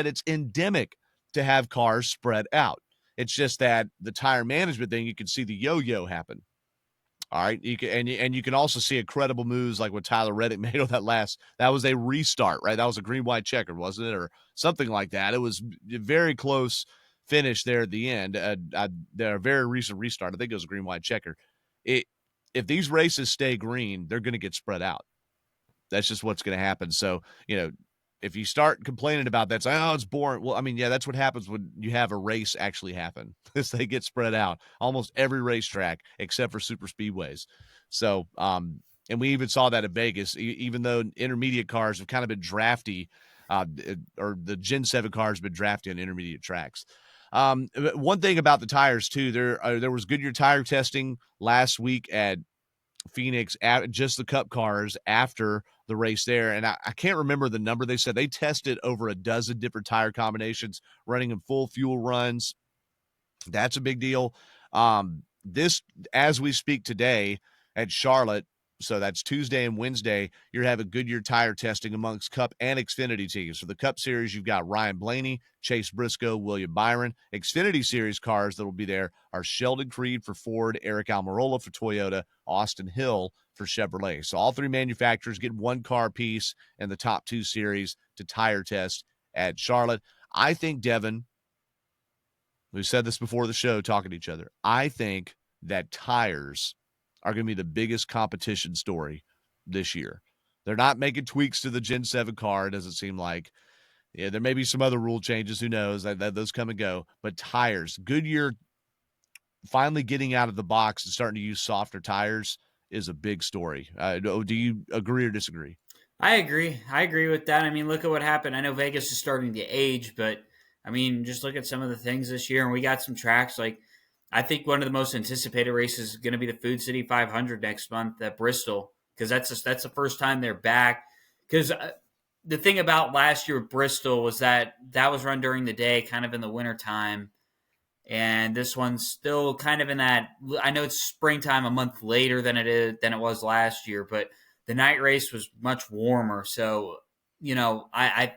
it's endemic to have cars spread out. It's just that the tire management thing, you can see the yo-yo happen. All right, you can and you can also see incredible moves like what Tyler Reddick made on that last. That was a restart, right? That was a green white checker, wasn't it, or something like that? It was very close finish there at the end. They're a very recent restart. I think it was a green white checker. It If these races stay green, they're going to get spread out. That's just what's going to happen. So, if you start complaining about that, say, oh, it's boring. Well, I mean, yeah, that's what happens when you have a race actually happen. Is they get spread out almost every racetrack except for super speedways. So, and we even saw that at Vegas, even though intermediate cars have kind of been drafty, or the Gen 7 cars have been drafty on intermediate tracks. One thing about the tires too, there was Goodyear tire testing last week at Phoenix at just the Cup cars after the race there. And I can't remember the number. They said they tested over a dozen different tire combinations, running in full fuel runs. That's a big deal. This, as we speak today at Charlotte, so that's Tuesday and Wednesday, you're having Goodyear tire testing amongst Cup and Xfinity teams. For the Cup Series, you've got Ryan Blaney, Chase Briscoe, William Byron. Xfinity Series cars that will be there are Sheldon Creed for Ford, Eric Almirola for Toyota, Austin Hill for Chevrolet. So all three manufacturers get one car piece in the top two series to tire test at Charlotte. I think, Devin, we said this before the show, talking to each other. I think that tires are going to be the biggest competition story this year. They're not making tweaks to the Gen 7 car, it doesn't seem like. Yeah, there may be some other rule changes. Who knows? That those come and go. But tires, Goodyear finally getting out of the box and starting to use softer tires is a big story. Do you agree or disagree? I agree. I agree with that. I mean, look at what happened. I know Vegas is starting to age, but I mean, just look at some of the things this year, and we got some tracks like. I think one of the most anticipated races is going to be the Food City 500 next month at Bristol because that's the first time they're back. Because the thing about last year with Bristol was that was run during the day, kind of in the wintertime. And this one's still kind of in that. I know it's springtime, a month later than it was last year, but the night race was much warmer. So I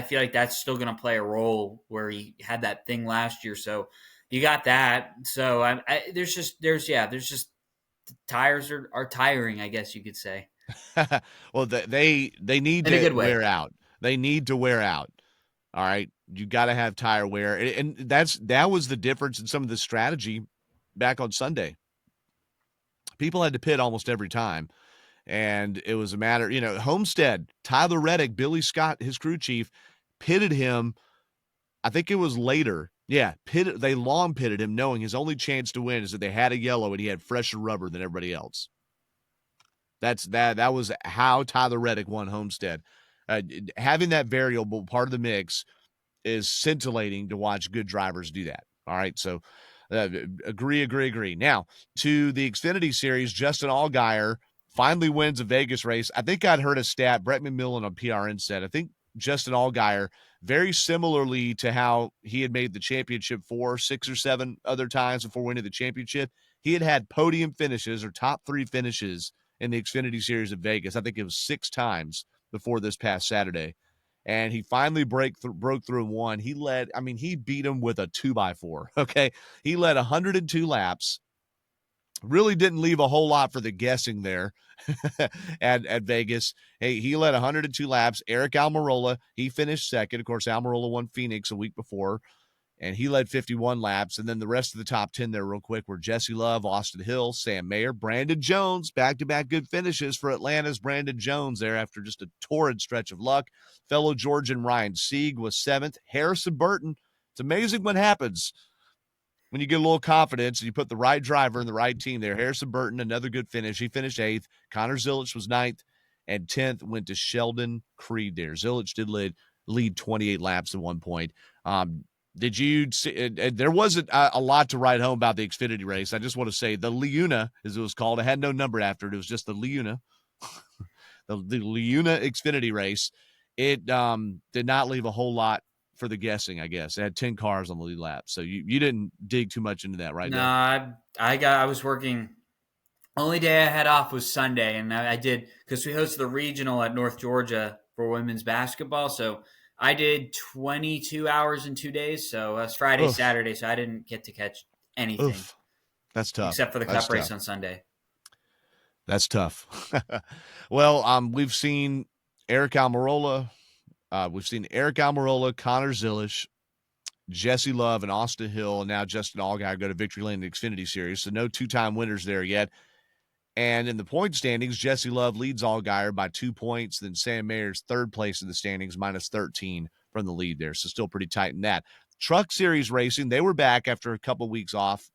feel like that's still going to play a role where he had that thing last year. So you got that. So there's just tires are tiring, I guess you could say, Well, they need in a to good way. wear out. They need to wear out. All right, you got to have tire wear, and that was the difference in some of the strategy back on Sunday. People had to pit almost every time, and it was a matter, Homestead, Tyler Reddick, Billy Scott, his crew chief, pitted him. I think it was later. Yeah, they long pitted him, knowing his only chance to win is that they had a yellow and he had fresher rubber than everybody else. That was how Tyler Reddick won Homestead. Having that variable part of the mix is scintillating to watch good drivers do that. All right, so agree. Now to the Xfinity Series, Justin Allgaier finally wins a Vegas race. I think I'd heard a stat, Brett McMillan on PRN said, I think Justin Allgaier, very similarly to how he had made the championship 6 or 7 other times before winning the championship, he had podium finishes or top 3 finishes in the Xfinity Series of Vegas. I think it was 6 times before this past Saturday. And he finally broke through and won. He beat him with a 2x4. Okay. He led 102 laps. Really didn't leave a whole lot for the guessing there at Vegas. Hey, he led 102 laps. Eric Almirola, he finished second. Of course, Almirola won Phoenix a week before, and he led 51 laps. And then the rest of the top 10 there real quick were Jesse Love, Austin Hill, Sam Mayer, Brandon Jones, back-to-back good finishes for Atlanta's Brandon Jones there after just a torrid stretch of luck. Fellow Georgian Ryan Sieg was 7th. Harrison Burton, it's amazing what happens when you get a little confidence and you put the right driver in the right team there. Harrison Burton, another good finish. He finished 8th. Connor Zilic was 9th, and 10th went to Sheldon Creed there. Zilic did lead 28 laps at one point. Did you see, there wasn't a lot to write home about the Xfinity race. I just want to say the Liuna, as it was called, it had no number after it. It was just the Liuna, the Liuna Xfinity race. It did not leave a whole lot for the guessing, I guess. It had 10 cars on the lead lap. So you didn't dig too much into that, right, No, Deb? I was working. Only day I had off was Sunday, and I did because we hosted the regional at North Georgia for women's basketball. So I did 22 hours in 2 days. So that's Friday, Oof. Saturday. So I didn't get to catch anything. Oof. That's tough. Except for the That's cup race tough. on Sunday. That's tough. Well, we've seen Eric Almirola. We've seen Eric Almirola, Connor Zilic, Jesse Love, and Austin Hill, and now Justin Allgaier go to victory lane in the Xfinity Series. So no 2-time winners there yet. And in the point standings, Jesse Love leads Allgaier by 2 points. Then Sam Mayer's third place in the standings, minus 13 from the lead there. So still pretty tight in that. Truck Series racing, they were back after a couple weeks off.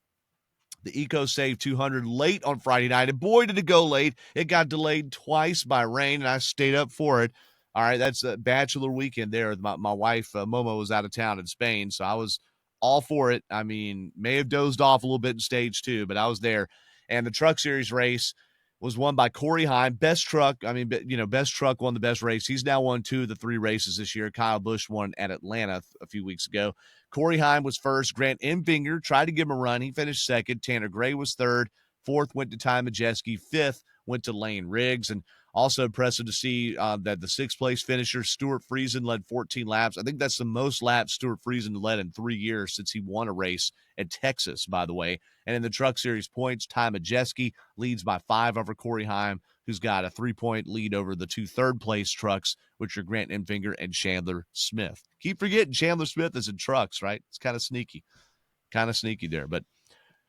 The EcoSave 200 late on Friday night. And boy, did it go late. It got delayed twice by rain, and I stayed up for it. All right, that's a bachelor weekend there. My wife, Momo, was out of town in Spain, so I was all for it. I mean, may have dozed off a little bit in stage 2, but I was there. And the Truck Series race was won by Corey Heim. Best truck. Best truck won the best race. He's now won 2 of the 3 races this year. Kyle Busch won at Atlanta a few weeks ago. Corey Heim was first. Grant Enfinger tried to give him a run. He finished second. Tanner Gray was third. Fourth went to Ty Majeski. Fifth went to Lane Riggs. And also impressive to see that the 6th place finisher, Stuart Friesen, led 14 laps. I think that's the most laps Stuart Friesen led in 3 years since he won a race at Texas, by the way. And in the Truck Series points, Ty Majeski leads by 5 over Corey Heim, who's got a 3-point lead over the 2 third-place trucks, which are Grant Enfinger and Chandler Smith. Keep forgetting Chandler Smith is in trucks, right? It's kind of sneaky there. But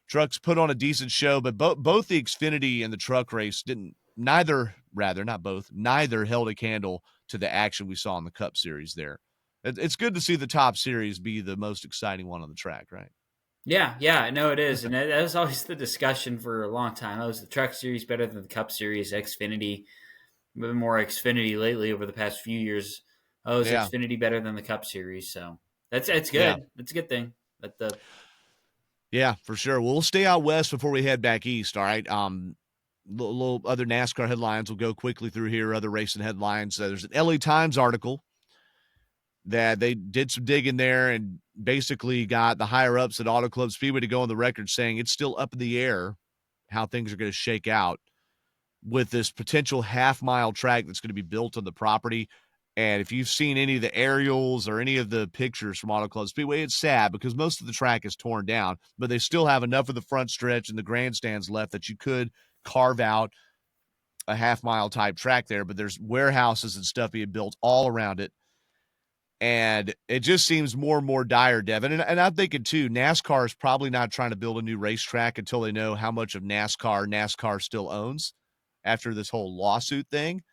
trucks put on a decent show, but both the Xfinity and the truck race neither held a candle to the action we saw in the Cup Series there. It's good to see the top series be the most exciting one on the track, right? Yeah, no, it is. And that was always the discussion for a long time. That was the Truck Series better than the Cup Series, Xfinity. A bit more Xfinity lately over the past few years. Oh, is Xfinity better than the Cup Series? So that's good. Yeah. That's a good thing. Yeah, for sure. We'll stay out west before we head back east, all right? Little other NASCAR headlines. We'll go quickly through here, other racing headlines. There's an LA Times article that they did some digging there and basically got the higher-ups at Auto Club Speedway to go on the record saying it's still up in the air how things are going to shake out with this potential half-mile track that's going to be built on the property. And if you've seen any of the aerials or any of the pictures from Auto Club Speedway, it's sad because most of the track is torn down, but they still have enough of the front stretch and the grandstands left that you could carve out a half-mile type track there, but there's warehouses and stuff being built all around it. And it just seems more and more dire, Devin. And I'm thinking, too, NASCAR is probably not trying to build a new racetrack until they know how much of NASCAR still owns after this whole lawsuit thing.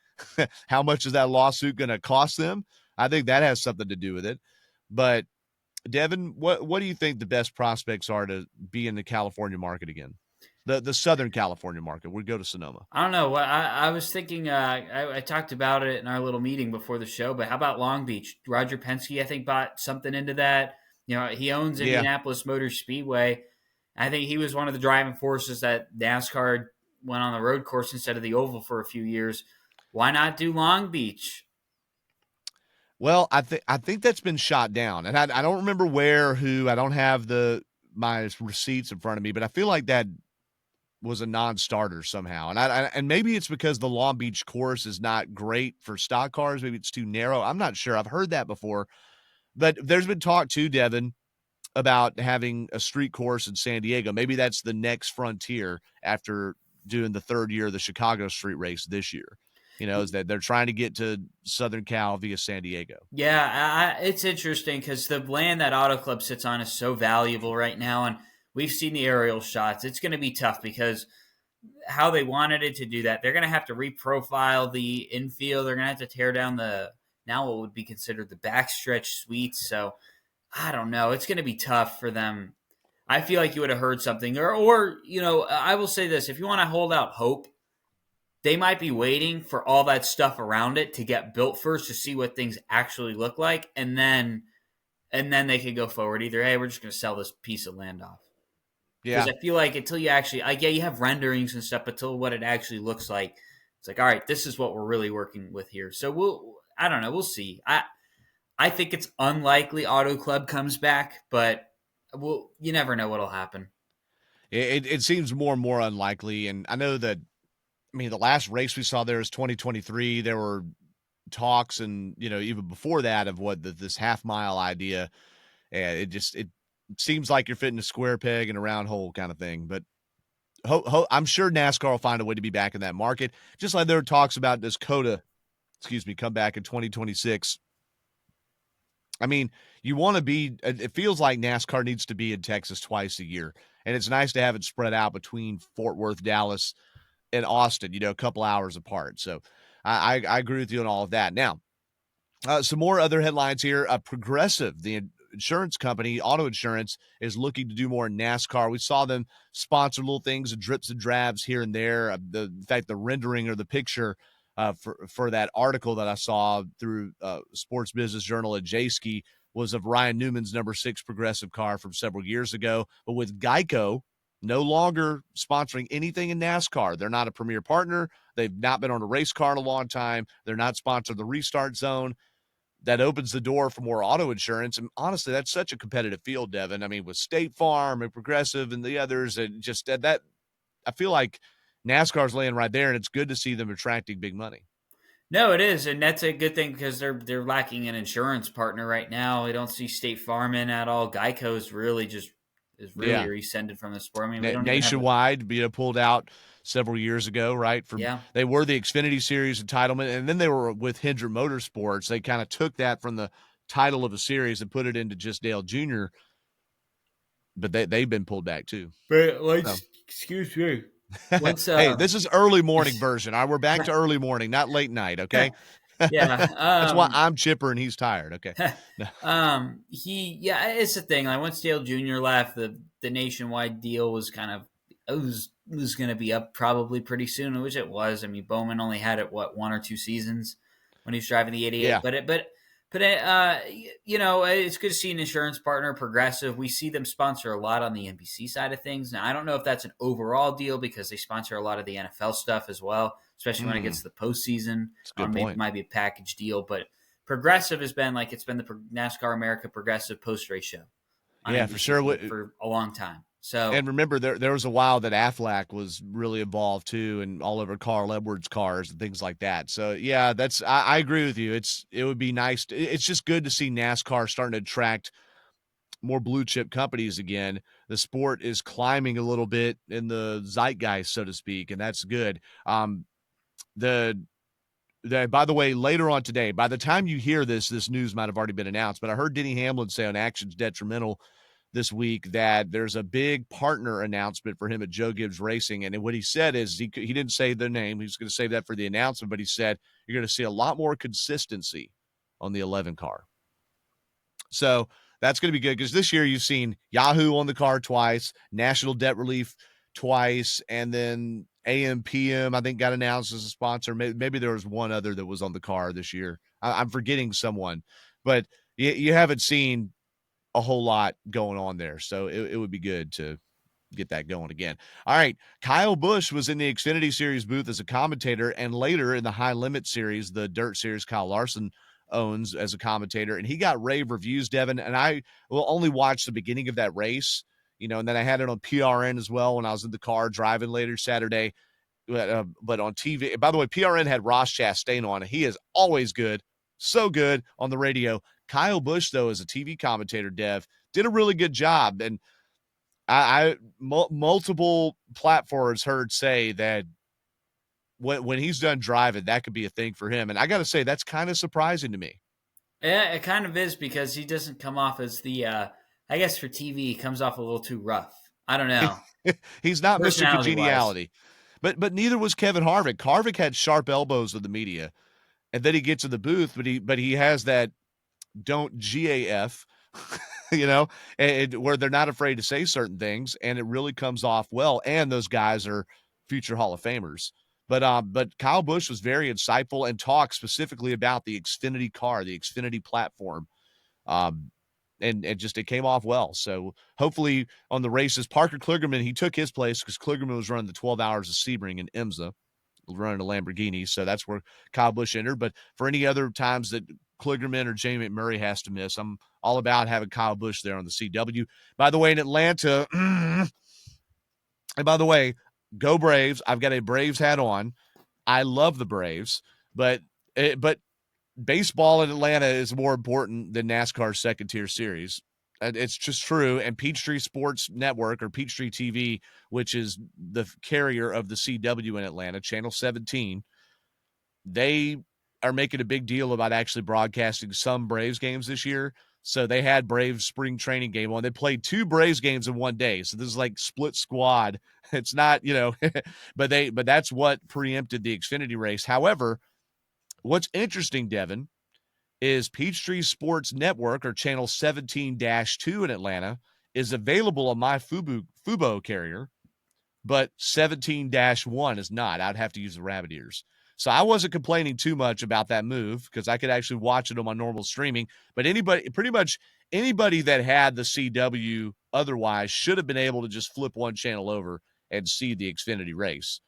How much is that lawsuit going to cost them? I think that has something to do with it. But, Devin, what do you think the best prospects are to be in the California market again? The Southern California market. We'd go to Sonoma. I don't know. I was thinking, I talked about it in our little meeting before the show, but how about Long Beach? Roger Penske, I think, bought something into that. You know, he owns Indianapolis Motor Speedway. I think he was one of the driving forces that NASCAR went on the road course instead of the oval for a few years. Why not do Long Beach? Well, I think that's been shot down, and I don't remember where, who. I don't have my receipts in front of me, but I feel like that was a non-starter somehow, and and maybe it's because the Long Beach course is not great for stock cars. Maybe it's too narrow. I'm not sure. I've heard that before, but there's been talk too, Devin, about having a street course in San Diego. Maybe that's the next frontier after doing the third year of the Chicago street race this year. Is that they're trying to get to Southern Cal via San Diego. Yeah, it's interesting because the land that Auto Club sits on is so valuable right now, and we've seen the aerial shots. It's going to be tough because how they wanted it to do that, they're going to have to reprofile the infield. They're going to have to tear down the now what would be considered the backstretch suites. So I don't know. It's going to be tough for them. I feel like you would have heard something, or I will say this: if you want to hold out hope, they might be waiting for all that stuff around it to get built first to see what things actually look like, and then they could go forward. Either, hey, we're just going to sell this piece of land off. Because Yeah. I feel like until you actually, you have renderings and stuff, but until what it actually looks like, it's like, all right, this is what we're really working with here. So I don't know, we'll see. I think it's unlikely Auto Club comes back, but you never know what'll happen. It seems more and more unlikely, and I know that. I mean, the last race we saw there is 2023. There were talks, and even before that, of what this half mile idea. And it seems like you're fitting a square peg in a round hole kind of thing. But I'm sure NASCAR will find a way to be back in that market, just like there are talks about this COTA, come back in 2026. I mean, you want to be. It feels like NASCAR needs to be in Texas twice a year, and it's nice to have it spread out between Fort Worth, Dallas, and Austin. A couple hours apart. So I agree with you on all of that. Now, some more other headlines here. Progressive, the insurance company, auto insurance, is looking to do more in NASCAR. We saw them sponsor little things, drips and drabs here and there. In fact, the rendering or the picture for that article that I saw through Sports Business Journal at J-Ski was of Ryan Newman's number 6 Progressive car from several years ago. But with Geico no longer sponsoring anything in NASCAR, they're not a premier partner. They've not been on a race car in a long time. They're not sponsored the Restart Zone. That opens the door for more auto insurance. And honestly, that's such a competitive field, Devin. I mean, with State Farm and Progressive and the others, and just that I feel like NASCAR's laying right there, and it's good to see them attracting big money. No, it is, and that's a good thing because they're lacking an insurance partner right now. We don't see State Farm in at all. Geico's really is really Yeah. rescinded from the sport. I mean, we don't even have Nationwide, pulled out several years ago, right? yeah. They were the Xfinity Series entitlement, and then they were with Hendrick Motorsports. They kind of took that from the title of a series and put it into just Dale Jr., but they've been pulled back too. But So. excuse me. Once Hey, this is early morning version. All right, we're back to early morning, not late night, okay? yeah, That's why I'm chipper and he's tired, okay? No. it's the thing. Like once Dale Jr. left, the nationwide deal was kind of it was going to be up probably pretty soon, which it was. I mean, Bowman only had it 1 or 2 seasons when he was driving the '88, Yeah. it's good to see an insurance partner, Progressive. We see them sponsor a lot on the NBC side of things. Now, I don't know if that's an overall deal because they sponsor a lot of the NFL stuff as well, especially when it gets to the postseason. That's a Or good maybe point. it might be a package deal, but Progressive has been like it's been the NASCAR America Progressive post race show on Yeah, for NBC sure. for a long time. So And remember, there was a while that Aflac was really involved too, and all over Carl Edwards cars and things like that. So yeah, I agree with you. It would be nice. It's just good to see NASCAR starting to attract more blue chip companies again. The sport is climbing a little bit in the zeitgeist, so to speak, and that's good. The By the way, later on today, by the time you hear this news might have already been announced, but I heard Denny Hamlin say on Actions Detrimental this week that there's a big partner announcement for him at Joe Gibbs Racing. And what he said is he didn't say the name. He was going to save that for the announcement, but he said you're going to see a lot more consistency on the 11 car. So that's going to be good because this year you've seen Yahoo on the car twice, National Debt Relief twice, and then AMPM, I think, got announced as a sponsor. Maybe there was one other that was on the car this year. I'm forgetting someone, but you haven't seen a whole lot going on there. So it would be good to get that going again. All right. Kyle Busch was in the Xfinity Series booth as a commentator, and later in the High Limit Series, the Dirt Series Kyle Larson owns, as a commentator, and he got rave reviews, Devin. And I will only watch the beginning of that race, and then I had it on PRN as well when I was in the car driving later Saturday. But on TV, by the way, PRN had Ross Chastain on. He is always good, so good on the radio. Kyle Busch, though, as a TV commentator, Dev, did a really good job. And multiple platforms heard say that when he's done driving, that could be a thing for him. And I got to say, that's kind of surprising to me. Yeah, it kind of is, because he doesn't come off as the, I guess for TV, he comes off a little too rough. I don't know. He's not Mr. Personality-wise. Congeniality. But neither was Kevin Harvick. Harvick had sharp elbows with the media, and then he gets in the booth, but he has that don't GAF, and where they're not afraid to say certain things, and it really comes off well. And those guys are future Hall of Famers. But Kyle Busch was very insightful and talked specifically about the Xfinity car, the Xfinity platform. And just it came off well. So hopefully on the races, Parker Kligerman, he took his place because Kligerman was running the 12 Hours of Sebring in IMSA, running a Lamborghini. So that's where Kyle Busch entered. But for any other times that Kligerman or Jamie McMurray has to miss, I'm all about having Kyle Busch there on the CW. By the way, in Atlanta, and by the way, go Braves. I've got a Braves hat on. I love the Braves, but baseball in Atlanta is more important than NASCAR's second tier series. It's just true. And Peachtree Sports Network, or Peachtree TV, which is the carrier of the CW in Atlanta, Channel 17, they are making a big deal about actually broadcasting some Braves games this year. So they had Braves spring training game on. They played 2 Braves games in one day. So this is like split squad. It's not, but that's what preempted the Xfinity race. However, what's interesting, Devin, is Peachtree Sports Network, or Channel 17-2 in Atlanta, is available on my Fubo carrier, but 17-1 is not. I'd have to use the rabbit ears. So I wasn't complaining too much about that move because I could actually watch it on my normal streaming. But pretty much anybody that had the CW otherwise should have been able to just flip one channel over and see the Xfinity race.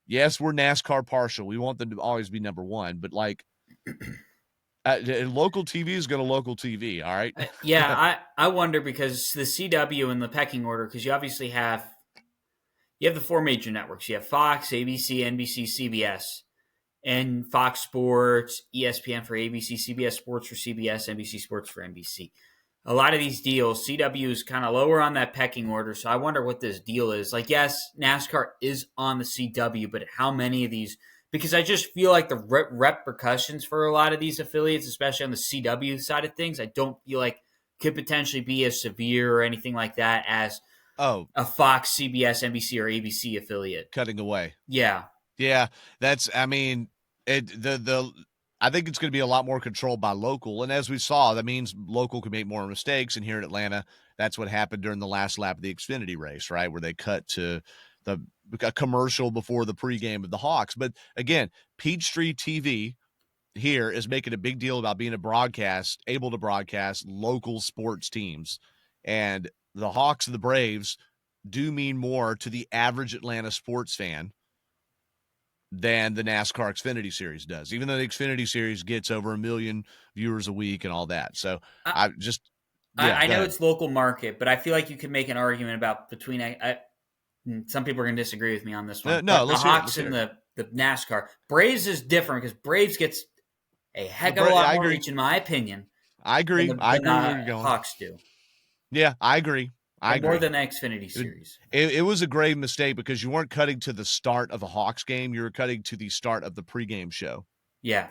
Yes, we're NASCAR partial. We want them to always be number one, but local TV is going to local TV. All right. Yeah, I wonder, because the CW in the pecking order, because you obviously have the 4 major networks. You have Fox, ABC, NBC, CBS, and Fox Sports, ESPN for ABC, CBS Sports for CBS, NBC Sports for NBC. A lot of these deals, CW is kind of lower on that pecking order. So I wonder what this deal is. Like, yes, NASCAR is on the CW, but how many of these? Because I just feel like the repercussions for a lot of these affiliates, especially on the CW side of things, I don't feel like could potentially be as severe or anything like that as a Fox, CBS, NBC, or ABC affiliate. Cutting away. Yeah. Yeah, that's. I mean, I think it's going to be a lot more controlled by local, and as we saw, that means local can make more mistakes. And here in Atlanta, that's what happened during the last lap of the Xfinity race, right, where they cut to a commercial before the pregame of the Hawks. But again, Peachtree TV here is making a big deal about being able to broadcast local sports teams, and the Hawks and the Braves do mean more to the average Atlanta sports fan than the NASCAR Xfinity Series does, even though the Xfinity Series gets over 1 million viewers a week and all that. So I know ahead. it's local market, but I feel like you could make an argument about between some people are going to disagree with me on this one. No, the Hawks and the NASCAR. Braves is different because Braves gets a heck of a lot more reach, in my opinion. I agree. Than I agree where you're going. Hawks do. Yeah, I agree. More than the Xfinity Series. It was a grave mistake because you weren't cutting to the start of a Hawks game. You were cutting to the start of the pregame show. Yeah.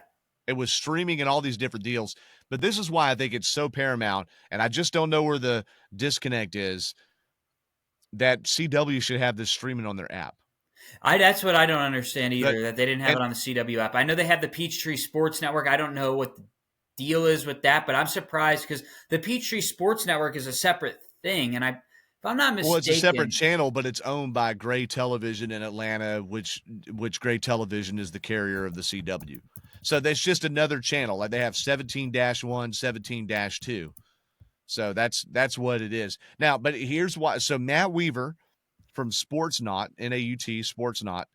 It was streaming and all these different deals. But this is why I think it's so paramount, and I just don't know where the disconnect is, that CW should have this streaming on their app. That's what I don't understand either, that they didn't have it on the CW app. I know they have the Peachtree Sports Network. I don't know what the deal is with that, but I'm surprised because the Peachtree Sports Network is a separate thing, and if I'm not mistaken, it's a separate channel, but it's owned by Gray Television in Atlanta, which Gray Television is the carrier of the CW. So that's just another channel. Like they have 17-1, 17-2. So that's what it is. Now, but here's why. So Matt Weaver from Sportsnaut, N-A-U-T, Sportsnaut.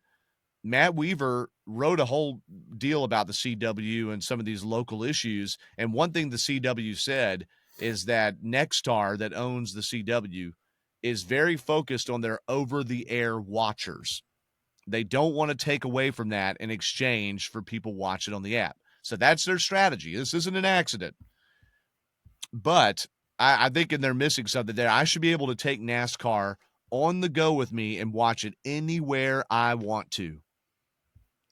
Matt Weaver wrote a whole deal about the CW and some of these local issues. And one thing the CW said is that Nexstar, that owns the CW, is very focused on their over-the-air watchers. They don't want to take away from that in exchange for people watching on the app. So that's their strategy. This isn't an accident. But I think they're missing something there. I should be able to take NASCAR on the go with me and watch it anywhere I want to.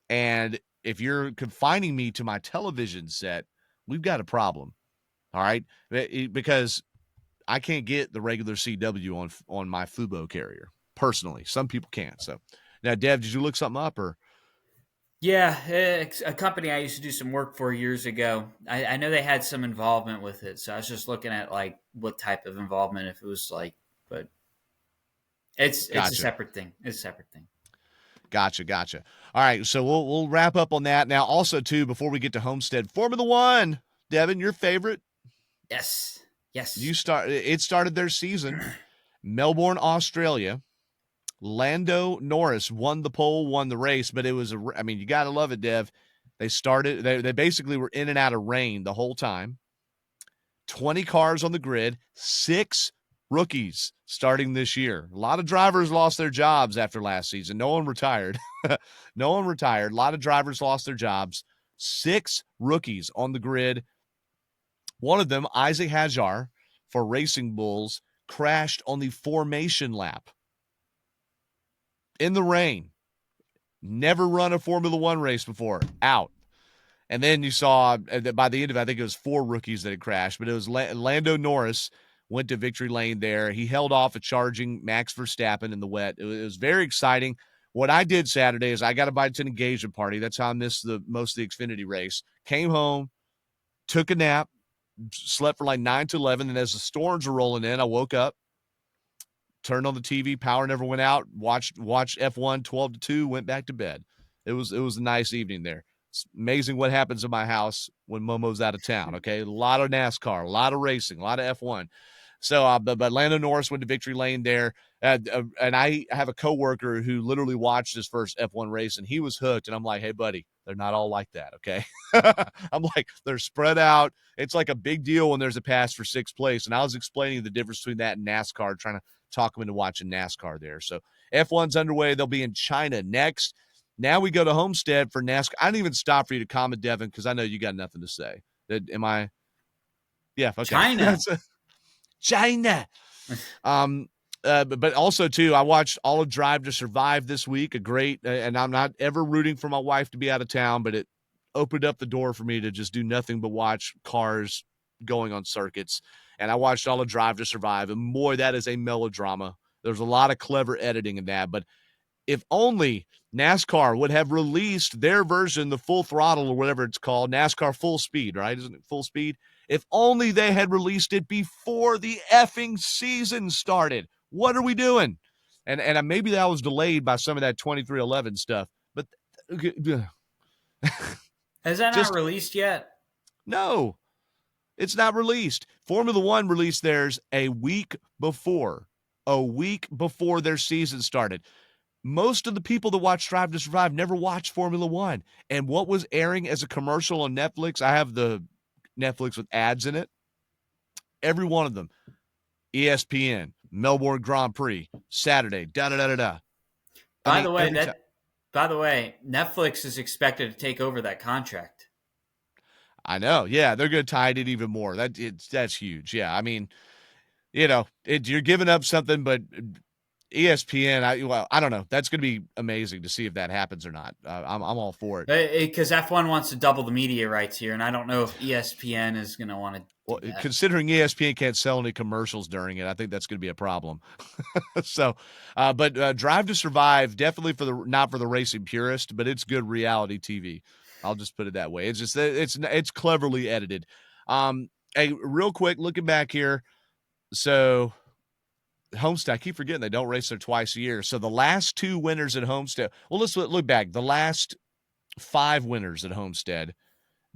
And if you're confining me to my television set, we've got a problem. All right. Because I can't get the regular CW on my Fubo carrier personally. Some people can't. So now, Dev, did you look something up or? Yeah, a company I used to do some work for years ago. I know they had some involvement with it, so I was just looking at like what type of involvement, if it was like, but it's a Gotcha. separate thing. It's a separate thing. Gotcha. All right, so we'll wrap up on that now. Also, too, before we get to Homestead, Formula One, Devin, your favorite. Yes. It started their season, Melbourne, Australia. Lando Norris won the pole, won the race, but it was you got to love it, Dev. They basically were in and out of rain the whole time. 20 cars on the grid, 6 rookies starting this year. A lot of drivers lost their jobs after last season. No one retired. No one retired. A lot of drivers lost their jobs. 6 rookies on the grid. One of them, Isaac Hajar for Racing Bulls, crashed on the formation lap in the rain. Never run a Formula One race before. Out. And then you saw by the end of it, I think it was 4 rookies that had crashed, but it was Lando Norris went to victory lane there. He held off a charging Max Verstappen in the wet. It was very exciting. What I did Saturday is I got invited to an engagement party. That's how I missed most of the Xfinity race. Came home, took a nap, slept for like 9 to 11. And as the storms were rolling in, I woke up, turned on the TV, power never went out, watched F1 12 to 2, went back to bed. It was a nice evening there. It's amazing what happens in my house when Momo's out of town, okay? A lot of NASCAR, a lot of racing, a lot of F1. So, but Lando Norris went to victory lane there. And I have a coworker who literally watched his first F1 race, and he was hooked. And I'm like, hey, buddy, they're not all like that, okay? I'm like, they're spread out. It's like a big deal when there's a pass for 6th place. And I was explaining the difference between that and NASCAR, trying to talk them into watching NASCAR there. So F1's underway. They'll be in China next. Now we go to Homestead for NASCAR. I didn't even stop for you to comment, Devin, because I know you got nothing to say. Am I? Yeah, okay. China. China. But also, too, I watched all of Drive to Survive this week. A great, and I'm not ever rooting for my wife to be out of town, but it opened up the door for me to just do nothing but watch cars going on circuits. And I watched all of Drive to Survive, and boy, that is a melodrama. There's a lot of clever editing in that, but if only NASCAR would have released their version, the Full Throttle or whatever it's called, NASCAR Full Speed, right? Isn't it Full Speed? If only they had released it before the effing season started. What are we doing? And maybe that was delayed by some of that 2311 stuff. But Has that just not released yet? no, it's not released. Formula One released theirs a week before their season started. Most of the people that watch Drive to Survive never watched Formula One. And what was airing as a commercial on Netflix, I have the Netflix with ads in it. Every one of them. ESPN, Melbourne Grand Prix, Saturday, da-da-da-da-da. By the way, Netflix is expected to take over that contract. I know. Yeah, they're going to tie it even more. That's huge. Yeah, I mean, you're giving up something, but ESPN, I don't know. That's going to be amazing to see if that happens or not. I'm all for it. Because F1 wants to double the media rights here, and I don't know if ESPN is going to want to do that. Considering ESPN can't sell any commercials during it, I think that's going to be a problem. So, but Drive to Survive, definitely not for the racing purist, but it's good reality TV. I'll just put it that way. It's just it's cleverly edited. Hey, real quick, looking back here, so Homestead, I keep forgetting they don't race there twice a year. So the last 2 winners at Homestead, well, let's look back. The last 5 winners at Homestead,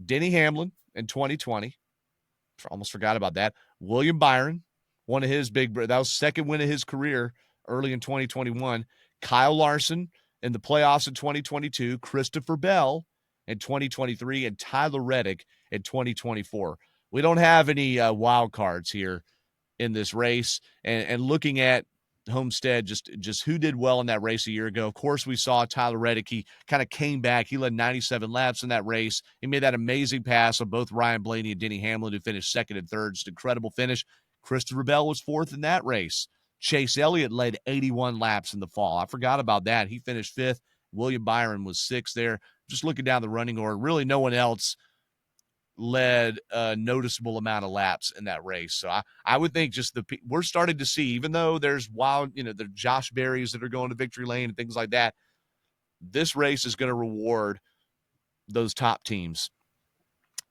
Denny Hamlin in 2020. Almost forgot about that. William Byron, one of his that was second win of his career early in 2021, Kyle Larson in the playoffs in 2022, Christopher Bell in 2023, and Tyler Reddick in 2024. We don't have any wild cards here in this race. And looking at Homestead, just who did well in that race a year ago. Of course, we saw Tyler Reddick. He kind of came back. He led 97 laps in that race. He made that amazing pass on both Ryan Blaney and Denny Hamlin, who finished second and third. Just incredible finish. Christopher Bell was fourth in that race. Chase Elliott led 81 laps in the fall. I forgot about that. He finished fifth. William Byron was sixth there. Just looking down the running order, really no one else led a noticeable amount of laps in that race. So I would think just we're starting to see, even though there's the Josh Berries that are going to victory lane and things like that, this race is going to reward those top teams.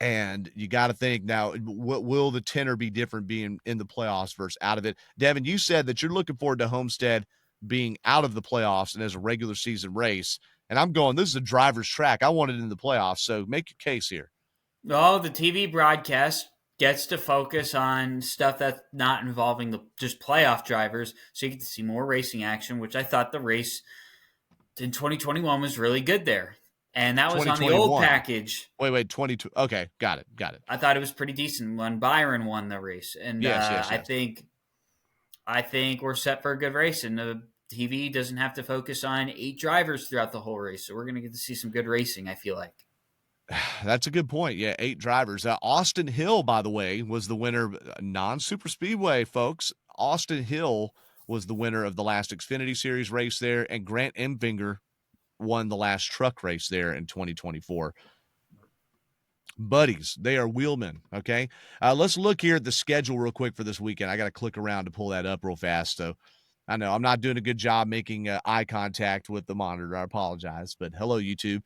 And you got to think now, what will the tenor be different being in the playoffs versus out of it? Devin, you said that you're looking forward to Homestead being out of the playoffs and as a regular season race. And I'm going, this is a driver's track. I want it in the playoffs. So make your case here. Well, the TV broadcast gets to focus on stuff that's not involving the just playoff drivers, so you get to see more racing action, which I thought the race in 2021 was really good there. And that was on the old 2021. package. Wait, 22. Okay, got it. I thought it was pretty decent when Byron won the race. And Yes. I think we're set for a good race, and the TV doesn't have to focus on 8 drivers throughout the whole race. So we're going to get to see some good racing, I feel like. That's a good point. Yeah, 8 drivers. Austin Hill, by the way, was the winner. Non-super speedway, folks. Austin Hill was the winner of the last Xfinity Series race there, and Grant Enfinger won the last truck race there in 2024. Buddies, they are wheelmen, okay? Let's look here at the schedule real quick for this weekend. I got to click around to pull that up real fast. So I know I'm not doing a good job making eye contact with the monitor. I apologize, but hello, YouTube.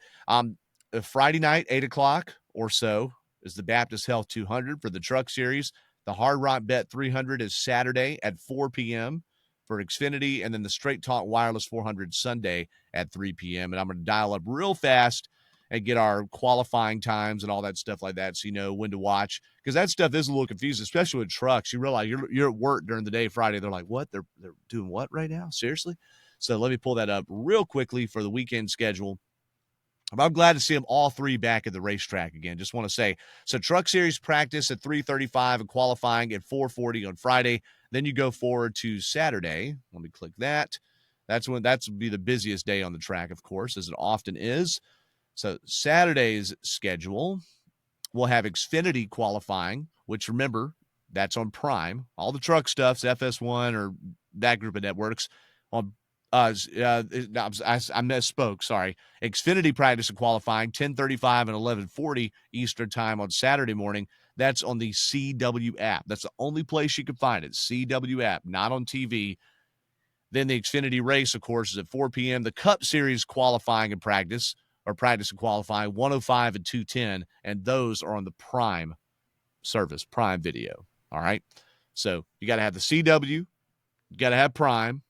Friday night, 8 o'clock or so, is the Baptist Health 200 for the Truck Series. The Hard Rock Bet 300 is Saturday at 4 p.m. for Xfinity, and then the Straight Talk Wireless 400 Sunday at 3 p.m. And I'm going to dial up real fast and get our qualifying times and all that stuff like that, so you know when to watch, because that stuff is a little confusing, especially with trucks. You realize you're at work during the day Friday. They're like, what? They're doing what right now? Seriously? So let me pull that up real quickly for the weekend schedule. I'm glad to see them all 3 back at the racetrack again. Just want to say, so Truck Series practice at 3:35 and qualifying at 4:40 on Friday. Then you go forward to Saturday. Let me click that. That's will be the busiest day on the track, of course, as it often is. So Saturday's schedule, we'll have Xfinity qualifying, which, remember, that's on Prime. All the truck stuff's FS1 or that group of networks. On I misspoke. Sorry. Xfinity practice and qualifying 10:35 and 11:40 Eastern time on Saturday morning. That's on the CW app. That's the only place you can find it. CW app, not on TV. Then the Xfinity race, of course, is at 4 p.m. The Cup Series qualifying and practice and qualifying 105 and 210, and those are on the Prime service, Prime Video. All right. So you got to have the CW, you got to have Prime.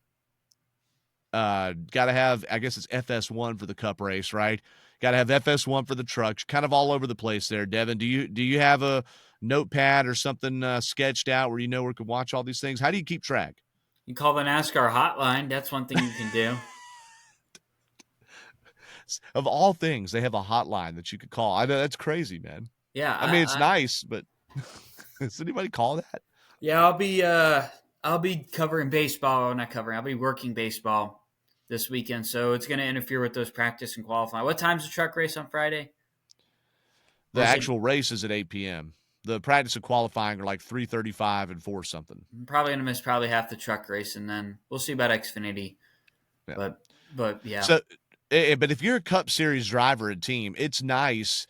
Got to have, I guess it's FS1 for the Cup race, right? Got to have FS1 for the trucks. Kind of all over the place there. Devin, do you have a notepad or something sketched out where you know where you can watch all these things? How do you keep track? You call the NASCAR hotline. That's one thing you can do. Of all things, they have a hotline that you could call. I know that's crazy, man. Yeah, I mean, it's nice, but does anybody call that? Yeah, I'll be covering baseball. Not covering. I'll be working baseball this weekend, so it's going to interfere with those practice and qualifying. What time's the truck race on Friday? The actual race is at 8 p.m. The practice and qualifying are like 3:35 and 4 something. I'm probably going to miss half the truck race, and then we'll see about Xfinity. Yeah. But yeah. So, but if you're a Cup Series driver and team, it's nice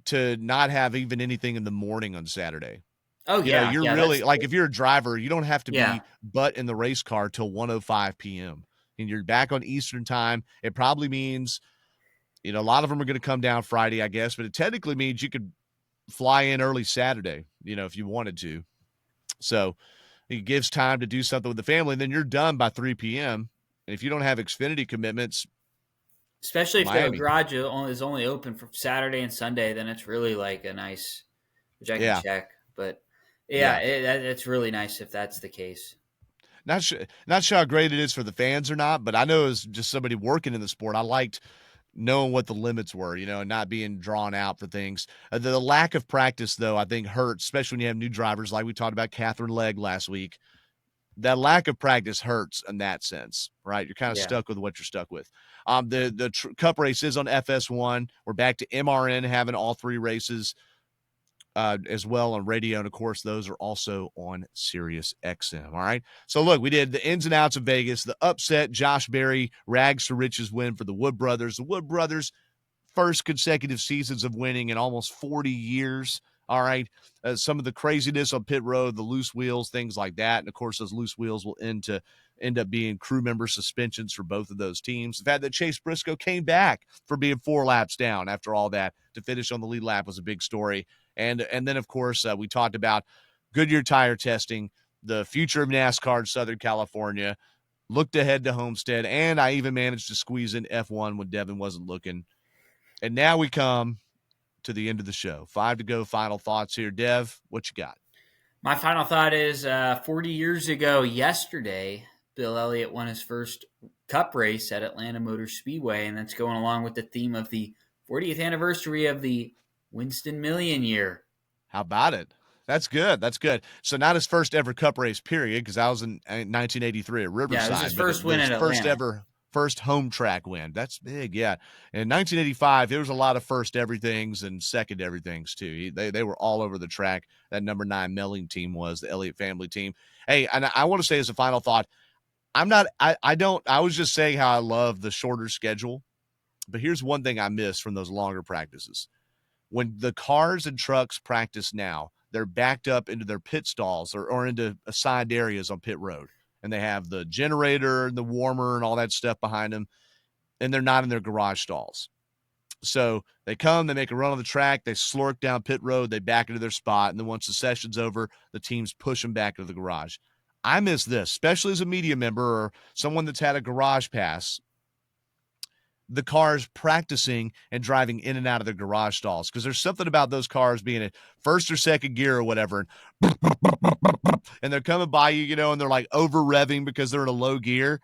to not have even anything in the morning on Saturday. Oh, yeah. You're really, like, if you're a driver, you don't have to be butt in the race car till 1:05 p.m. And you're back on Eastern time. It probably means, a lot of them are going to come down Friday, I guess, but it technically means you could fly in early Saturday, if you wanted to. So it gives time to do something with the family, and then you're done by 3 p.m. And if you don't have Xfinity commitments, especially if the garage is only open for Saturday and Sunday, then it's really like a nice, which I can check. But it's really nice if that's the case. Not sure how great it is for the fans or not, but I know as just somebody working in the sport, I liked knowing what the limits were, and not being drawn out for things. The lack of practice, though, I think hurts, especially when you have new drivers like we talked about Catherine Legg last week. That lack of practice hurts in that sense, right? You're kind of Yeah. stuck with what you're stuck with. The Cup race is on FS1. We're back to MRN having all three races as well on radio, and of course those are also on Sirius XM. All right, so look, we did the ins and outs of Vegas, the upset, Josh Berry rags to riches win for the Wood Brothers. The Wood Brothers first consecutive seasons of winning in almost 40 years. All right. Some of the craziness on pit road, the loose wheels, things like that. And of course, those loose wheels will end up being crew member suspensions for both of those teams. The fact that Chase Briscoe came back for being 4 laps down after all that to finish on the lead lap was a big story. And then, of course, we talked about Goodyear tire testing, the future of NASCAR in Southern California, looked ahead to Homestead, and I even managed to squeeze in F1 when Devin wasn't looking. And now we come to the end of the show. 5 to go. Final thoughts here. Dev, what you got? My final thought is 40 years ago yesterday, Bill Elliott won his first Cup race at Atlanta Motor Speedway, and that's going along with the theme of the 40th anniversary of the Winston Million year. How about it? That's good. That's good. So not his first ever Cup race, period, because I was in 1983 at Riverside. Yeah, it was his first win at Atlanta. First home track win. That's big, yeah. In 1985, there was a lot of first everythings and second everythings too. They were all over the track. That number 9 Melling team was the Elliott family team. Hey, and I want to say as a final thought, I was just saying how I love the shorter schedule, but here's one thing I miss from those longer practices. When the cars and trucks practice now, they're backed up into their pit stalls or into assigned areas on pit road. And they have the generator and the warmer and all that stuff behind them. And they're not in their garage stalls. So they come, they make a run on the track, they slurk down pit road, they back into their spot. And then once the session's over, the teams push them back into the garage. I miss this, especially as a media member or someone that's had a garage pass. The cars practicing and driving in and out of their garage stalls, because there's something about those cars being in first or second gear or whatever, and they're coming by you, and they're like over revving because they're in a low gear.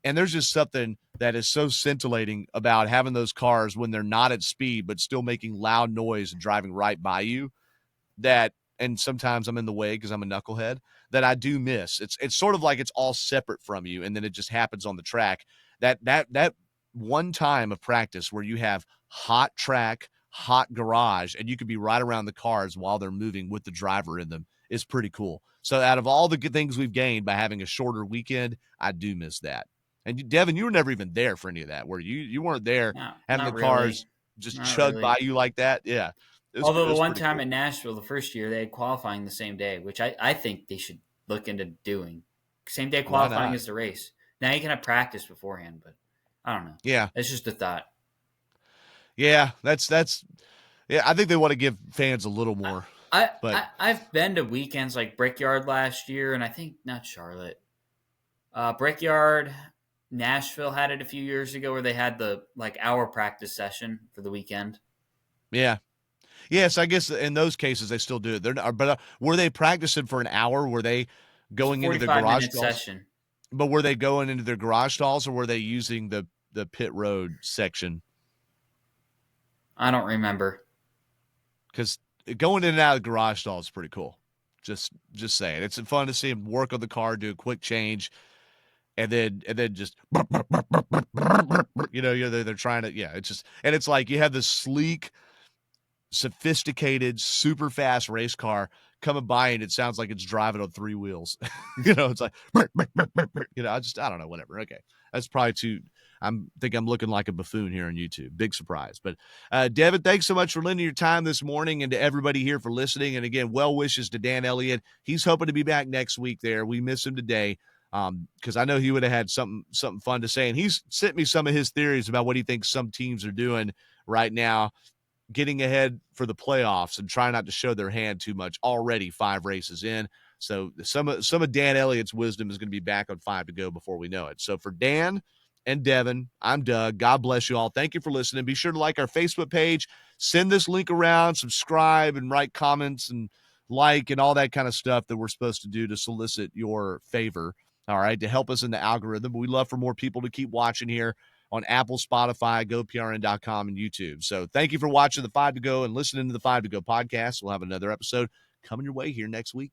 And there's just something that is so scintillating about having those cars when they're not at speed but still making loud noise and driving right by you, that, and sometimes I'm in the way because I'm a knucklehead, that I do miss. It's sort of like it's all separate from you, and then it just happens on the track. That one time of practice where you have hot track, hot garage, and you could be right around the cars while they're moving with the driver in them is pretty cool. So out of all the good things we've gained by having a shorter weekend, I do miss that. And Devin, you were never even there for any of that, where you weren't there having the cars just not chug really by you like that. Yeah. Although the one time cool. in Nashville, the first year, they had qualifying the same day, which I think they should look into doing. Same day qualifying as the race. Now you can have practice beforehand, but I don't know. Yeah. That's just a thought. Yeah, that's yeah, I think they want to give fans a little more. I've been to weekends like Brickyard last year, and I think not Charlotte. Brickyard, Nashville had it a few years ago where they had the hour practice session for the weekend. Yeah. Yes, I guess in those cases they still do it. They're not, but were they practicing for an hour? Were they going into their garage stalls? Session. But were they going into their garage stalls, or were they using the pit road section? I don't remember. Because going in and out of the garage stall is pretty cool. Just saying, it's fun to see them work on the car, do a quick change, and then just they're trying to it's like you have this sleek, sophisticated, super fast race car coming by, and it sounds like it's driving on 3 wheels. It's like I don't know, whatever. Okay, that's probably too. I'm looking like a buffoon here on YouTube. Big surprise. But Devin, thanks so much for lending your time this morning, and to everybody here for listening. And again, well wishes to Dan Elliott. He's hoping to be back next week. There, we miss him today because I know he would have had something fun to say. And he's sent me some of his theories about what he thinks some teams are doing right now, getting ahead for the playoffs and trying not to show their hand too much. Already 5 races in. So some of Dan Elliott's wisdom is going to be back on 5 to go before we know it. So for Dan and Devin, I'm Doug. God bless you all. Thank you for listening. Be sure to like our Facebook page, send this link around, subscribe, and write comments and like and all that kind of stuff that we're supposed to do to solicit your favor. all right, to help us in the algorithm. But we'd love for more people to keep watching here on Apple, Spotify, GoPRN.com, and YouTube. So thank you for watching the 5 to Go and listening to the 5 to Go podcast. We'll have another episode coming your way here next week.